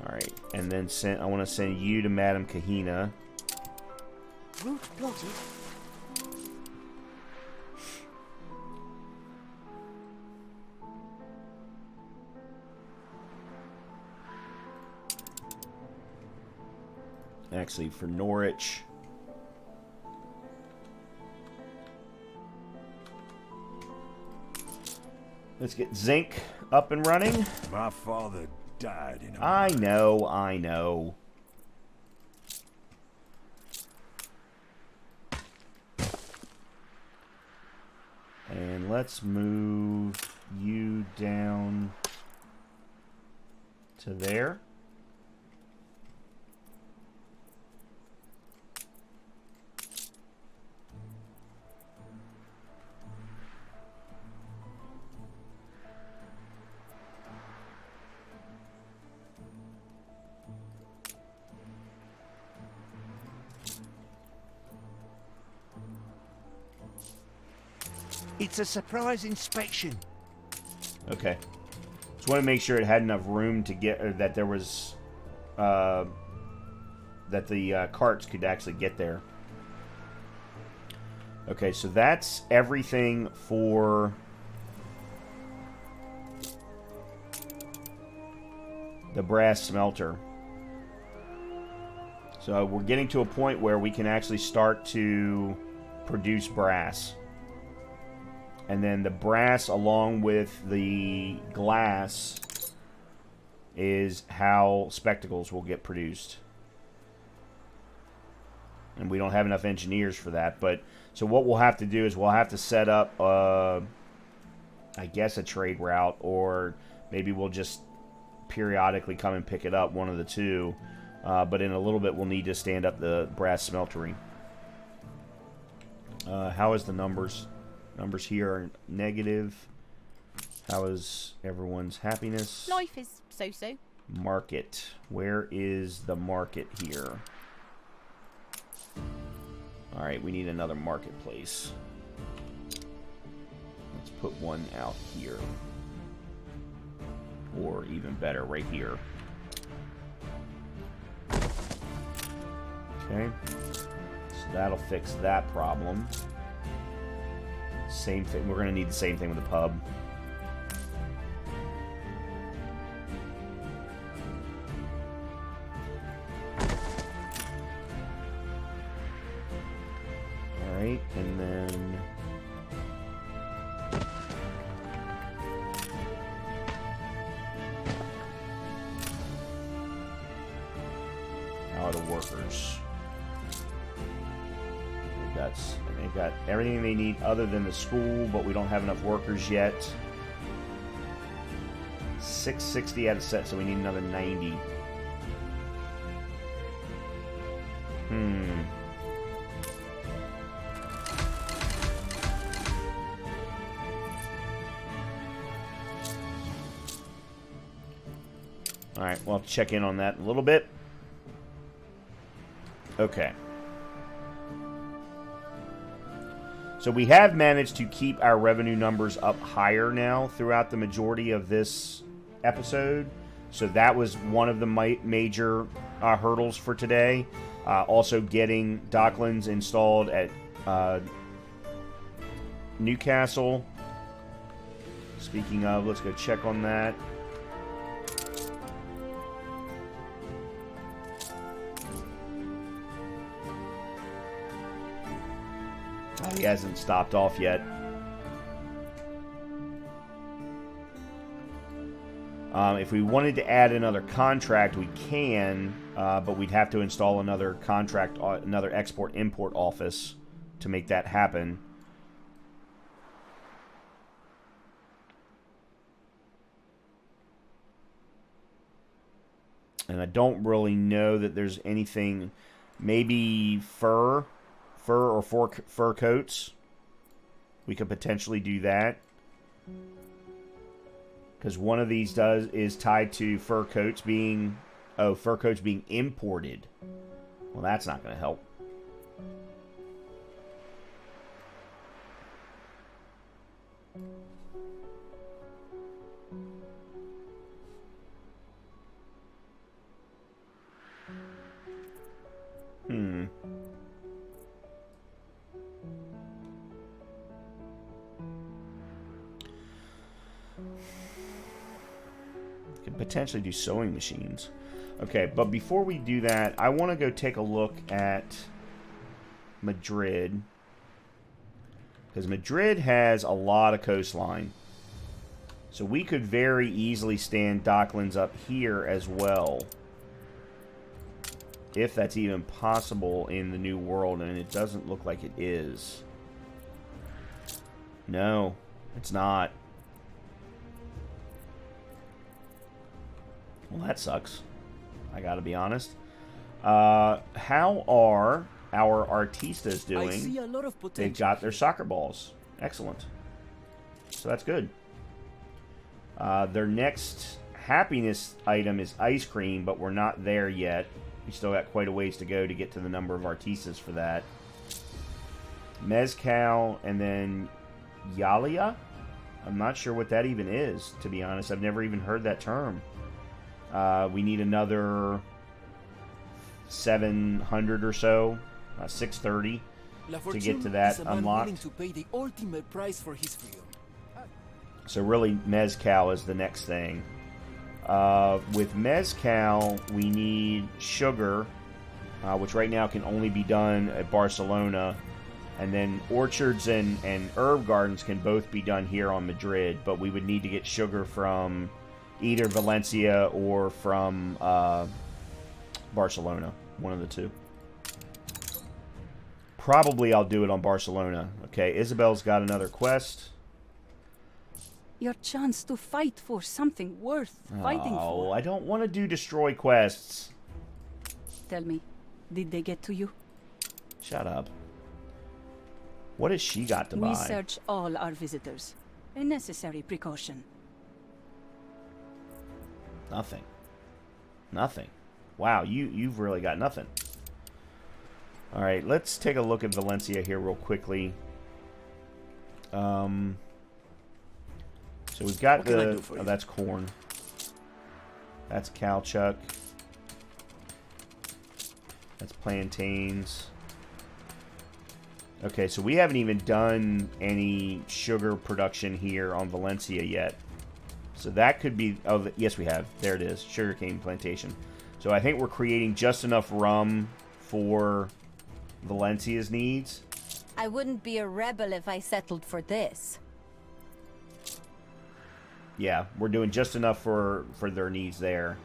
[SPEAKER 1] Alright, and then I want to send you to Madame Kahina.
[SPEAKER 3] Route plotted.
[SPEAKER 1] Actually, for Norwich. Let's get zinc up and running.
[SPEAKER 7] My father died in a...
[SPEAKER 1] I know, I know. And let's move you down to there.
[SPEAKER 10] It's a surprise inspection.
[SPEAKER 1] Okay. Just want to make sure it had enough room to get, or that there was, that the carts could actually get there. Okay, so that's everything for the brass smelter. So we're getting to a point where we can actually start to produce brass. And then the brass, along with the glass, is how spectacles will get produced. And we don't have enough engineers for that. But so what we'll have to do is we'll have to set up, I guess, a trade route, or maybe we'll just periodically come and pick it up, one of the two. But in a little bit, we'll need to stand up the brass smeltery. How is the numbers? Numbers here are negative. How is everyone's happiness?
[SPEAKER 9] Life is so-so.
[SPEAKER 1] Market. Where is the market here? Alright, we need another marketplace. Let's put one out here. Or even better, right here. Okay. So that'll fix that problem. Same thing. We're going to need the same thing with the pub. Alright, and then... how are the workers? They've got everything they need other than the school, but we don't have enough workers yet. 660 out of set, so we need another 90. Alright, well, I'll check in on that in a little bit. Okay. So we have managed to keep our revenue numbers up higher now throughout the majority of this episode. So that was one of the major hurdles for today. Also getting Docklands installed at Newcastle. Speaking of, let's go check on that. Oh, he hasn't stopped off yet. If we wanted to add another contract, we can, but we'd have to install another contract, another export-import office to make that happen. And I don't really know that there's anything, maybe fur fur or fur coats. We could potentially do that. Because one of these is tied to fur coats being imported. Well, that's not going to help. Could potentially do sewing machines. Okay, but before we do that, I want to go take a look at Madrid. Because Madrid has a lot of coastline. So we could very easily stand Docklands up here as well. If that's even possible in the new world, and it doesn't look like it is. No, it's not. Well, that sucks. I gotta be honest. How are our artistas doing?
[SPEAKER 11] I see a lot of potential.
[SPEAKER 1] They've got their soccer balls. Excellent. So that's good. Their next happiness item is ice cream, but we're not there yet. We still got quite a ways to go to get to the number of artistas for that. Mezcal and then Yalia? I'm not sure what that even is, to be honest. I've never even heard that term. We need another 700 or so, 630 to get to that unlocked.
[SPEAKER 11] To pay the ultimate price for his freedom.
[SPEAKER 1] So really, Mezcal is the next thing. With Mezcal, we need sugar, which right now can only be done at Barcelona. And then orchards and herb gardens can both be done here on Madrid, but we would need to get sugar from either Valencia or from Barcelona. One of the two. Probably I'll do it on Barcelona. Okay, Isabel's got another quest.
[SPEAKER 8] Your chance to fight for something worth fighting for.
[SPEAKER 1] Oh, I don't want to do destroy quests.
[SPEAKER 8] Tell me, did they get to you?
[SPEAKER 1] Shut up. What has she got to buy?
[SPEAKER 8] We search all our visitors. A necessary precaution.
[SPEAKER 1] Nothing. Nothing. Wow, you've really got nothing. Alright, let's take a look at Valencia here real quickly. So we've got the... Oh, that's corn. That's Calchuck. That's plantains. Okay, so we haven't even done any sugar production here on Valencia yet. So that could be... Oh, yes, we have. There it is. Sugarcane plantation. So I think we're creating just enough rum for Valencia's needs.
[SPEAKER 9] I wouldn't be a rebel if I settled for this.
[SPEAKER 1] Yeah, we're doing just enough for their needs there.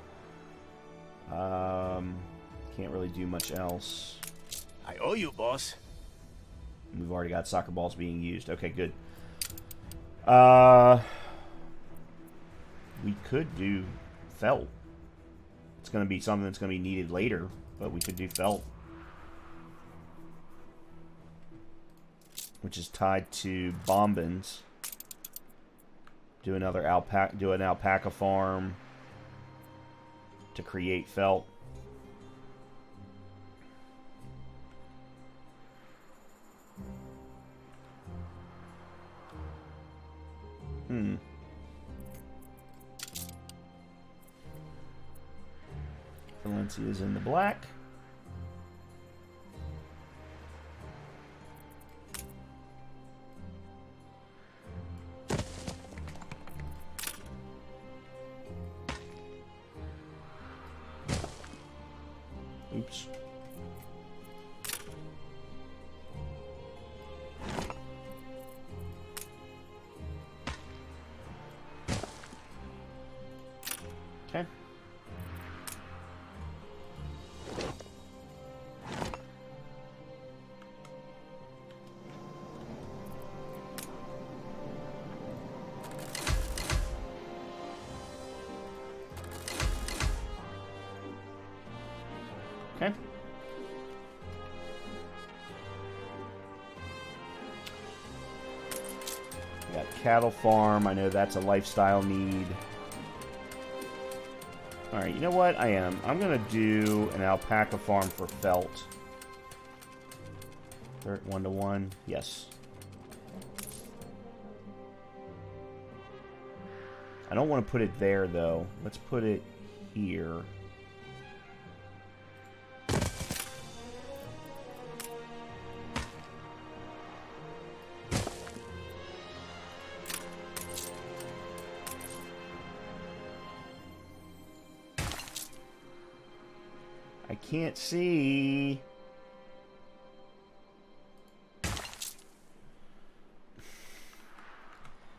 [SPEAKER 1] Can't really do much else.
[SPEAKER 10] I owe you, boss.
[SPEAKER 1] We've already got soccer balls being used. Okay, good. We could do felt. It's going to be something that's going to be needed later, but we could do felt. Which is tied to bombins. Do an alpaca farm to create felt. Valencia's in the black. Oops. Okay. Okay. got cattle farm. I know that's a lifestyle need. Alright, you know what? I'm going to do an alpaca farm for felt. 1-to-1. Yes. I don't want to put it there, though. Let's put it here. I can't see.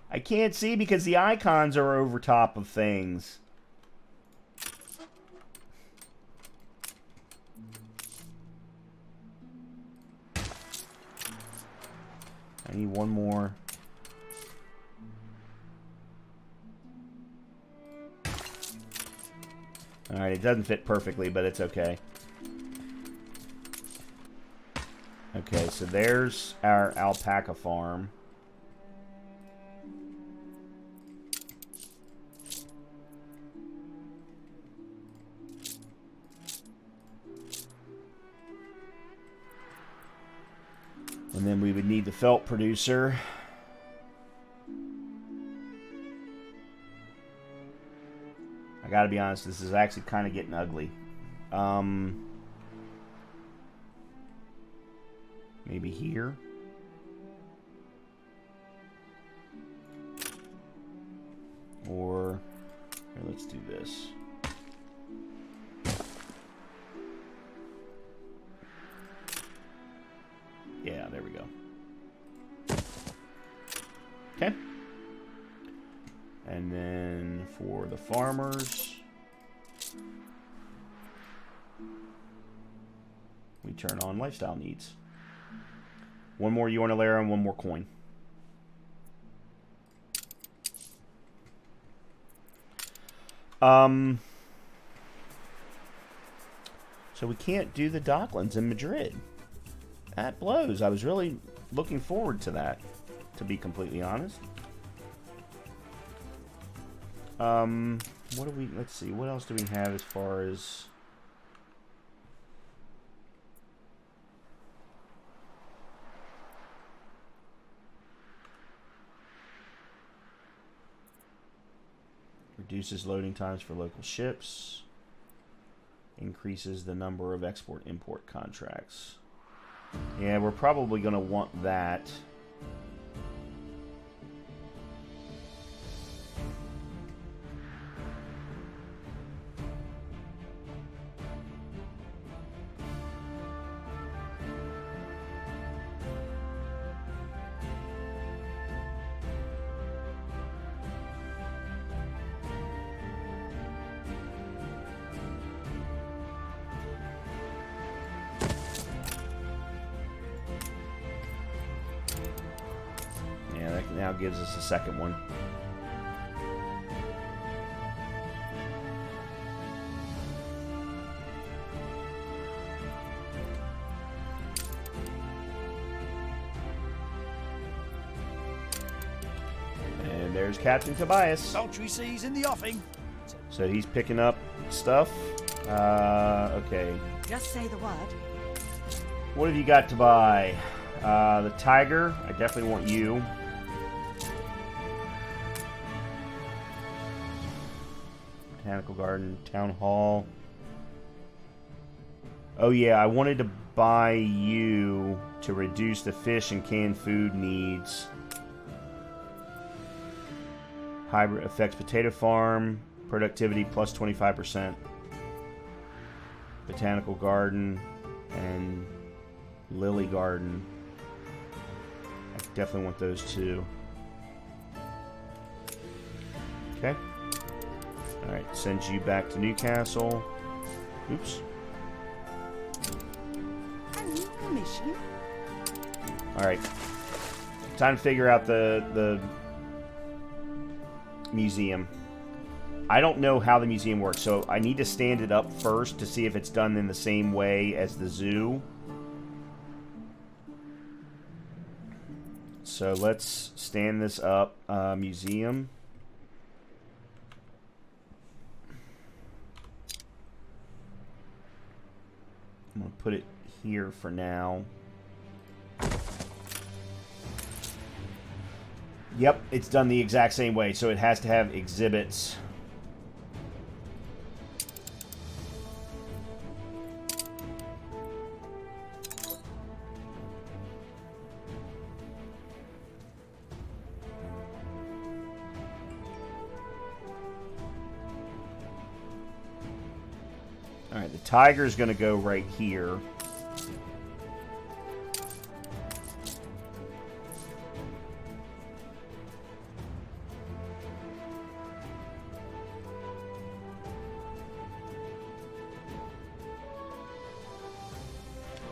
[SPEAKER 1] I can't see because the icons are over top of things. I need one more. Alright, it doesn't fit perfectly, but it's okay. Okay, so there's our alpaca farm. And then we would need the felt producer. I gotta be honest, this is actually kind of getting ugly. Maybe here? Or, here, let's do this. Yeah, there we go. Okay. And then for the farmers, we turn on lifestyle needs. One more Yornalera and one more coin. So we can't do the Docklands in Madrid. That blows. I was really looking forward to that, to be completely honest. What do we, let's see, what else do we have as far as reduces loading times for local ships, increases the number of export-import contracts. Yeah, we're probably going to want that. Now gives us a second one. And there's Captain Tobias.
[SPEAKER 10] Sultry seas in the offing.
[SPEAKER 1] So he's picking up stuff. Okay.
[SPEAKER 3] Just say the word.
[SPEAKER 1] What have you got to buy? The tiger. I definitely want you. Botanical Garden, Town Hall. Oh yeah, I wanted to buy you to reduce the fish and canned food needs. Hybrid affects potato farm, productivity plus 25%. Botanical Garden and Lily Garden. I definitely want those two. Okay. Alright, sends you back to Newcastle. Oops.
[SPEAKER 3] A new commission.
[SPEAKER 1] Alright. Time to figure out the museum. I don't know how the museum works, so I need to stand it up first to see if it's done in the same way as the zoo. so let's stand this up. Museum. I'm going to put it here for now. Yep, it's done the exact same way, so it has to have exhibits. Alright, the tiger's going to go right here.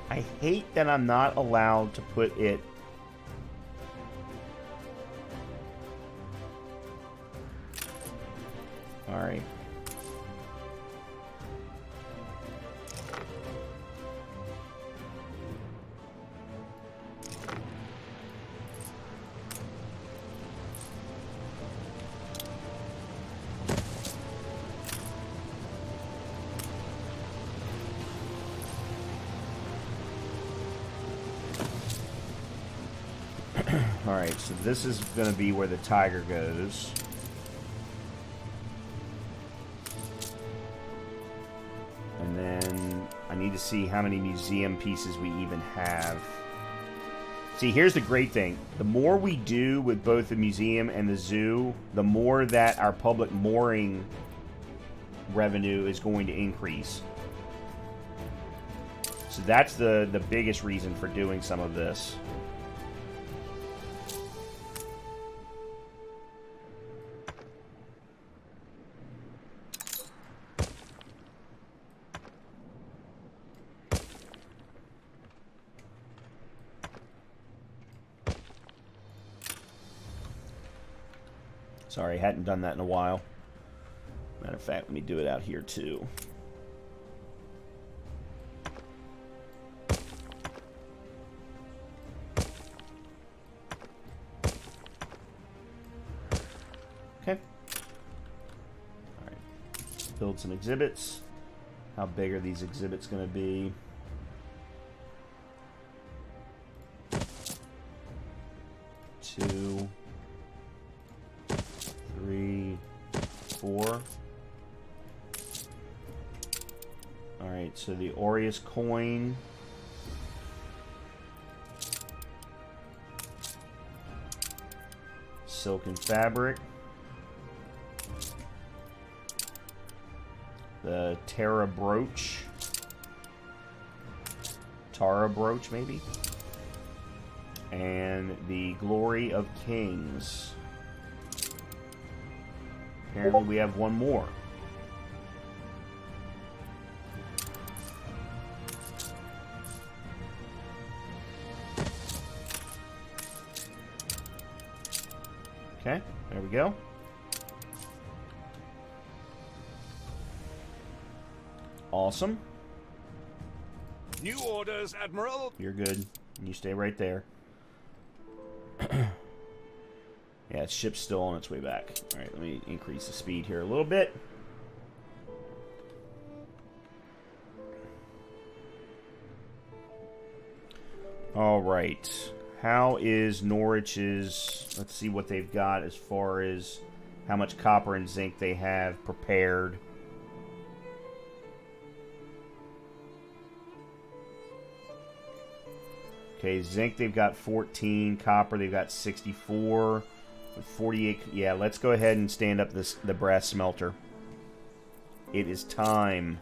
[SPEAKER 1] I hate that I'm not allowed to put it... Alright. Alright, so this is going to be where the tiger goes. And then I need to see how many museum pieces we even have. See, here's the great thing. The more we do with both the museum and the zoo, the more that our public mooring revenue is going to increase. So that's the biggest reason for doing some of this. Sorry, hadn't done that in a while. Matter of fact, let me do it out here too. Okay. Alright. Build some exhibits. How big are these exhibits going to be? Two. 3, 4. Alright, so the Aureus coin. Silken fabric. The Tara brooch. Tara brooch, maybe. And the Glory of Kings. Apparently we have one more. Okay, there we go. Awesome.
[SPEAKER 10] New orders, Admiral.
[SPEAKER 1] You're good. You stay right there. Yeah, ship's still on its way back. Alright, let me increase the speed here a little bit. Alright. How is Norwich's... Let's see what they've got as far as how much copper and zinc they have prepared. Okay, zinc they've got 14. Copper they've got 64. 48. Yeah, let's go ahead and stand up the brass smelter. It is time.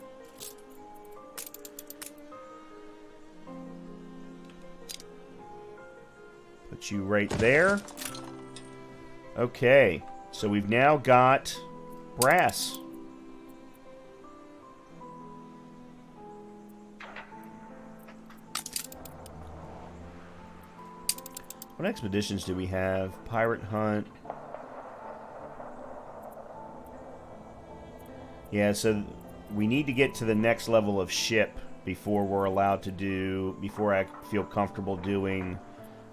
[SPEAKER 1] Put you right there. Okay, so we've now got brass. What expeditions do we have? Pirate hunt. Yeah, so we need to get to the next level of ship before we're allowed to do, before I feel comfortable doing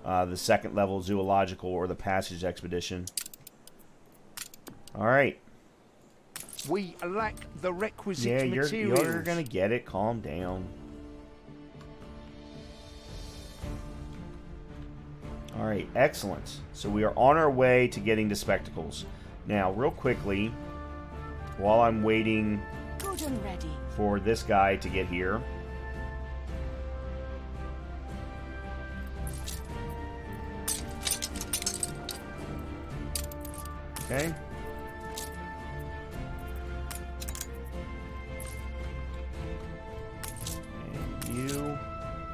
[SPEAKER 1] the second level zoological or the passage expedition. Alright.
[SPEAKER 5] We lack the requisite
[SPEAKER 1] Yeah,
[SPEAKER 5] materials.
[SPEAKER 1] you're gonna get it. Calm down. Alright, excellent. So we are on our way to getting the spectacles. Now, real quickly, while I'm waiting
[SPEAKER 3] Good and ready.
[SPEAKER 1] for this guy to get here. Okay. And you.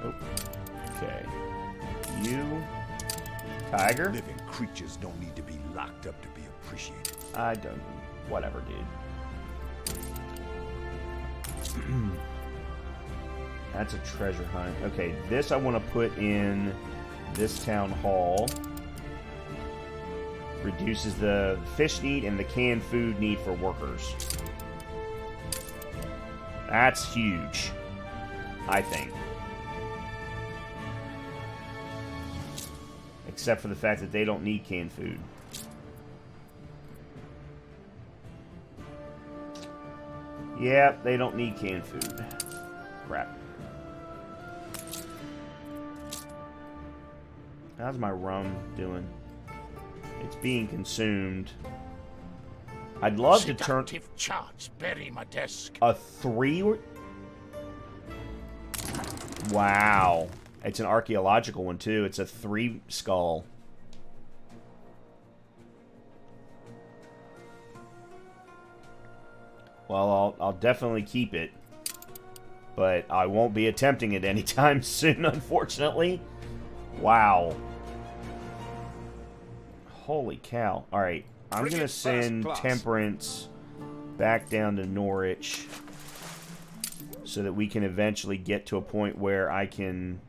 [SPEAKER 1] Oh. Okay. You. Tiger.
[SPEAKER 7] Living creatures don't need to be locked up to be appreciated.
[SPEAKER 1] I don't. Whatever, dude. That's a treasure hunt. Okay, this I want to put in this town hall. Reduces the fish need and the canned food need for workers. That's huge, I think. Except for the fact that they don't need canned food. Yeah, they don't need canned food. Crap. How's my rum doing? It's being consumed. I'd love to turn...
[SPEAKER 6] Seductive charts bury my desk.
[SPEAKER 1] A 3? Wow. It's an archaeological one, too. It's a 3 skull. Well, I'll definitely keep it. But I won't be attempting it anytime soon, unfortunately. Wow. Holy cow. Alright, I'm going to send Temperance back down to Norwich so that we can eventually get to a point where I can...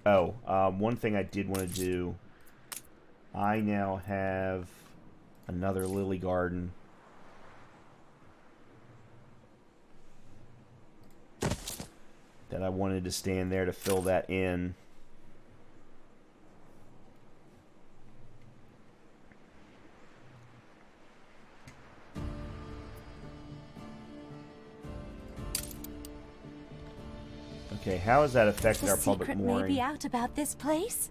[SPEAKER 1] Oh, one thing I did want to do. I now have another lily garden. That I wanted to stand there to fill that in. Okay, how has that affected our public mooring?
[SPEAKER 3] The secret may be out about this place?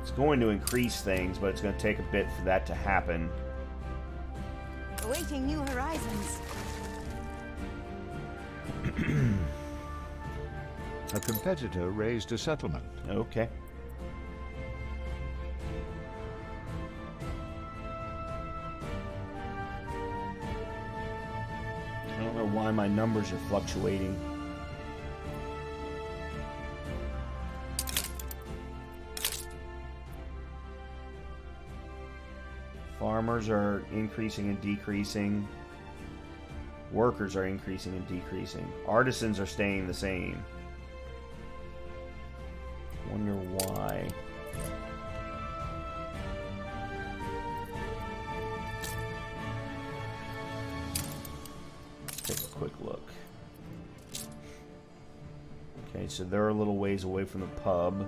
[SPEAKER 1] It's going to increase things, but it's going to take a bit for that to happen.
[SPEAKER 3] Awaiting new horizons.
[SPEAKER 5] A competitor raised a settlement.
[SPEAKER 1] Okay. I don't know why my numbers are fluctuating. Farmers are increasing and decreasing. Workers are increasing and decreasing. Artisans are staying the same. Wonder why. Take a quick look. Okay, so they're a little ways away from the pub.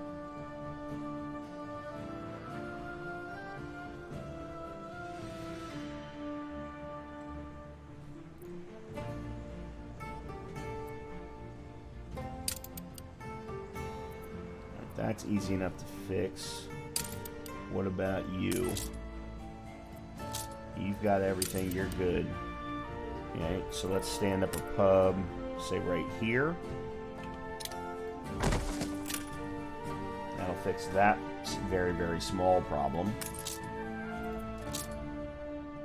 [SPEAKER 1] That's easy enough to fix. What about you? You've got everything, you're good. Okay, so let's stand up a pub, say right here. That'll fix that very, very small problem.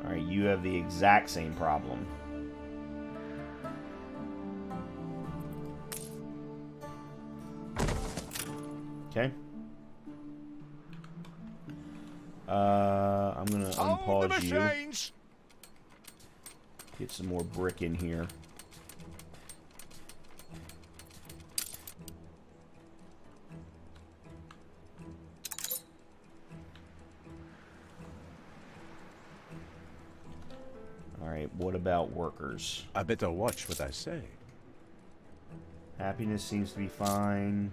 [SPEAKER 1] Alright, you have the exact same problem. Okay. I'm gonna unpause you. Get some more brick in here. Alright, What about workers?
[SPEAKER 5] I better watch what I say.
[SPEAKER 1] Happiness seems to be fine.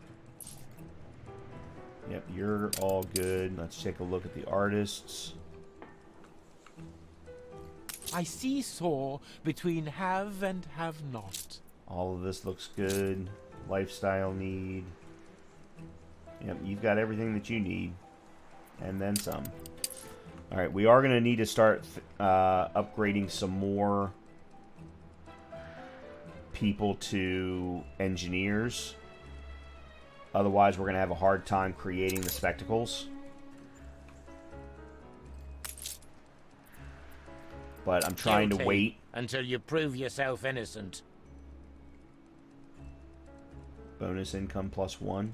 [SPEAKER 1] Yep, you're all good. Let's take a look at the artists.
[SPEAKER 4] I seesaw between have and have not.
[SPEAKER 1] All of this looks good. Lifestyle need. Yep, you've got everything that you need. And then some. Alright, we are going to need to start upgrading some more people to engineers. Otherwise, we're going to have a hard time creating the spectacles. But I'm trying to wait
[SPEAKER 6] until you prove yourself innocent.
[SPEAKER 1] Bonus income +1.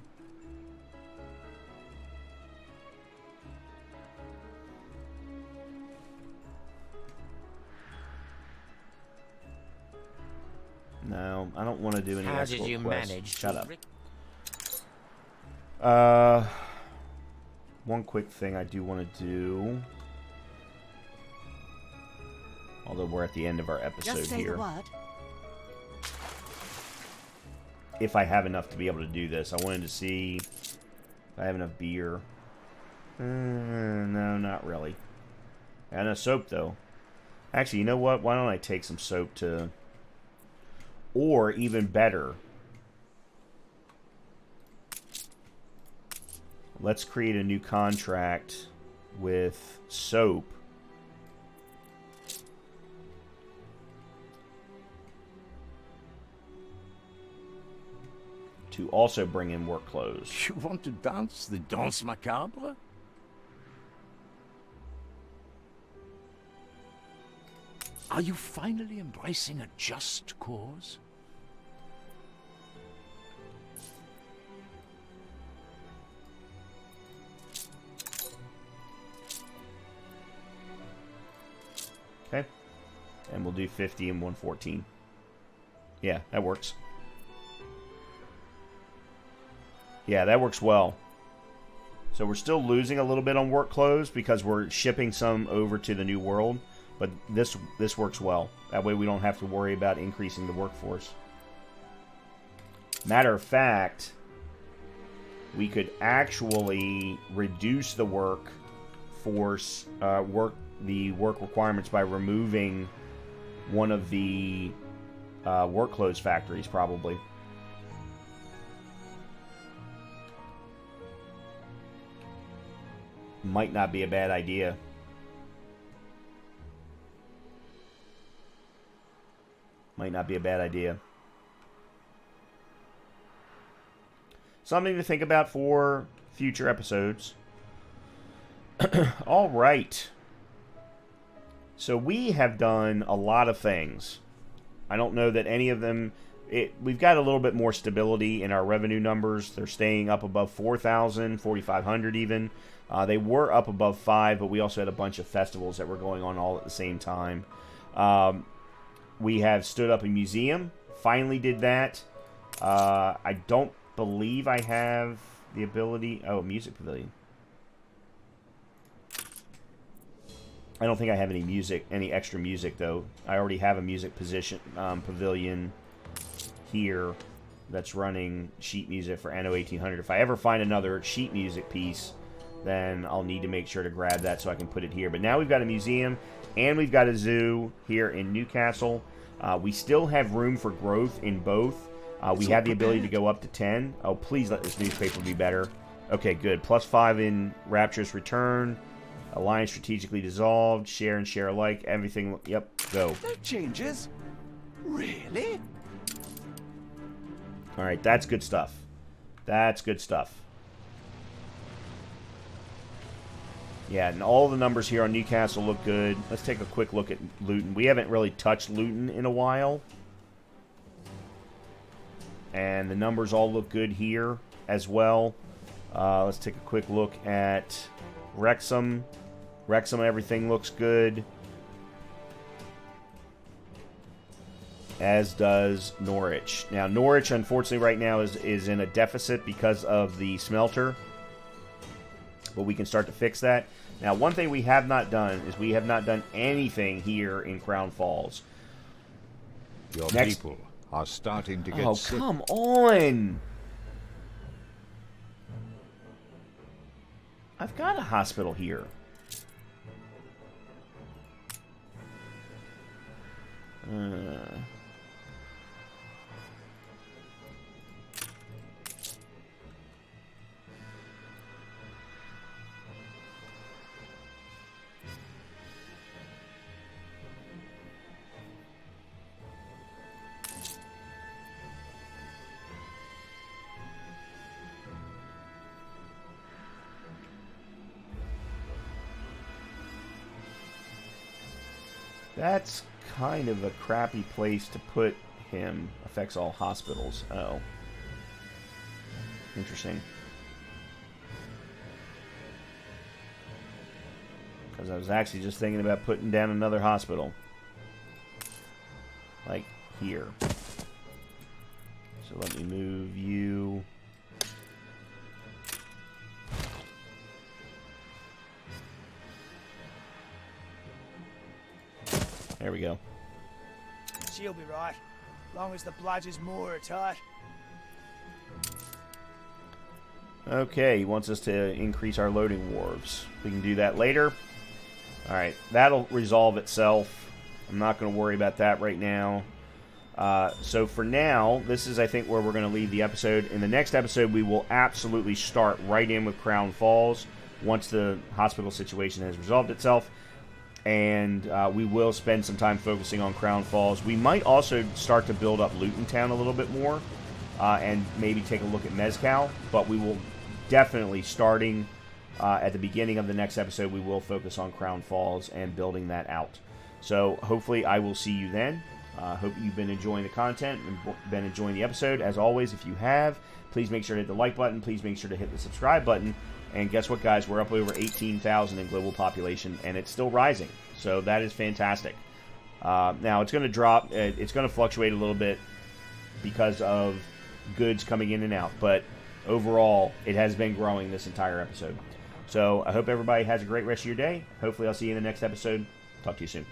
[SPEAKER 1] No, I don't want to do any
[SPEAKER 6] How
[SPEAKER 1] escort
[SPEAKER 6] did you
[SPEAKER 1] quests.
[SPEAKER 6] manage?
[SPEAKER 1] Shut
[SPEAKER 6] up.
[SPEAKER 1] One quick thing I do want to do. Although we're at the end of our episode
[SPEAKER 3] Just say
[SPEAKER 1] here.
[SPEAKER 3] the word.
[SPEAKER 1] If I have enough to be able to do this. I wanted to see if I have enough beer. No, not really. I got enough soap, though. Actually, you know what? Why don't I take some soap to... Or, even better, let's create a new contract with soap. To also bring in work clothes.
[SPEAKER 5] You want to dance the danse macabre?
[SPEAKER 11] Are you finally embracing a just cause?
[SPEAKER 1] Okay. And we'll do 50 and 114. Yeah, that works. Yeah, that works well. So we're still losing a little bit on work clothes because we're shipping some over to the new world. But this works well. That way we don't have to worry about increasing the workforce. Matter of fact, we could actually reduce the workforce, the work requirements by removing one of the work clothes factories, probably. Might not be a bad idea. Might not be a bad idea. Something to think about for future episodes. All right. So we have done a lot of things. I don't know that any of them... we've got a little bit more stability in our revenue numbers. They're staying up above 4,000, 4,500 even. They were up above 5, but we also had a bunch of festivals that were going on all at the same time. We have stood up a museum. Finally did that. I don't believe I have the ability... Oh, a music pavilion. I don't think I have any extra music, though. I already have a music pavilion here that's running sheet music for Anno 1800. If I ever find another sheet music piece, then I'll need to make sure to grab that so I can put it here. But now we've got a museum, and we've got a zoo here in Newcastle. We still have room for growth in both. We have the ability to go up to 10. Oh, please let this newspaper be better. Okay, good. +5 in Rapturous Return. Alliance strategically dissolved. Share and share alike. Everything. Yep, go.
[SPEAKER 11] No changes? Really?
[SPEAKER 1] Alright, that's good stuff. That's good stuff. Yeah, and all the numbers here on Newcastle look good. Let's take a quick look at Luton. We haven't really touched Luton in a while. And the numbers all look good here as well. Let's take a quick look at Wrexham. Wrexham, everything looks good. As does Norwich. Now, Norwich, unfortunately, right now is in a deficit because of the smelter. but we can start to fix that. Now, one thing we have not done is we have not done anything here in Crown Falls.
[SPEAKER 5] Your people are starting to get sick.
[SPEAKER 1] Oh, come on! I've got a hospital here. That's kind of a crappy place to put him. Affects all hospitals. Oh. Interesting. Because I was actually just thinking about putting down another hospital. Like here. So let me move you. There we go.
[SPEAKER 12] She'll be right, long as the bludger's more tight.
[SPEAKER 1] Okay, he wants us to increase our loading wharves. We can do that later. Alright, that'll resolve itself. I'm not going to worry about that right now. So for now, this is, I think, where we're going to leave the episode. In the next episode, we will absolutely start right in with Crown Falls once the hospital situation has resolved itself. And we will spend some time focusing on Crown Falls. We might also start to build up Luton Town a little bit more, and maybe take a look at Mezcal. But we will definitely, starting at the beginning of the next episode, we will focus on Crown Falls and building that out. So hopefully I will see you then. Hope you've been enjoying the content and been enjoying the episode. As always, if you have, please make sure to hit the like button. Please make sure to hit the subscribe button. And guess what, guys? We're up over 18,000 in global population, and it's still rising. So that is fantastic. Now, it's going to drop. It's going to fluctuate a little bit because of goods coming in and out. But overall, it has been growing this entire episode. So I hope everybody has a great rest of your day. Hopefully, I'll see you in the next episode. Talk to you soon.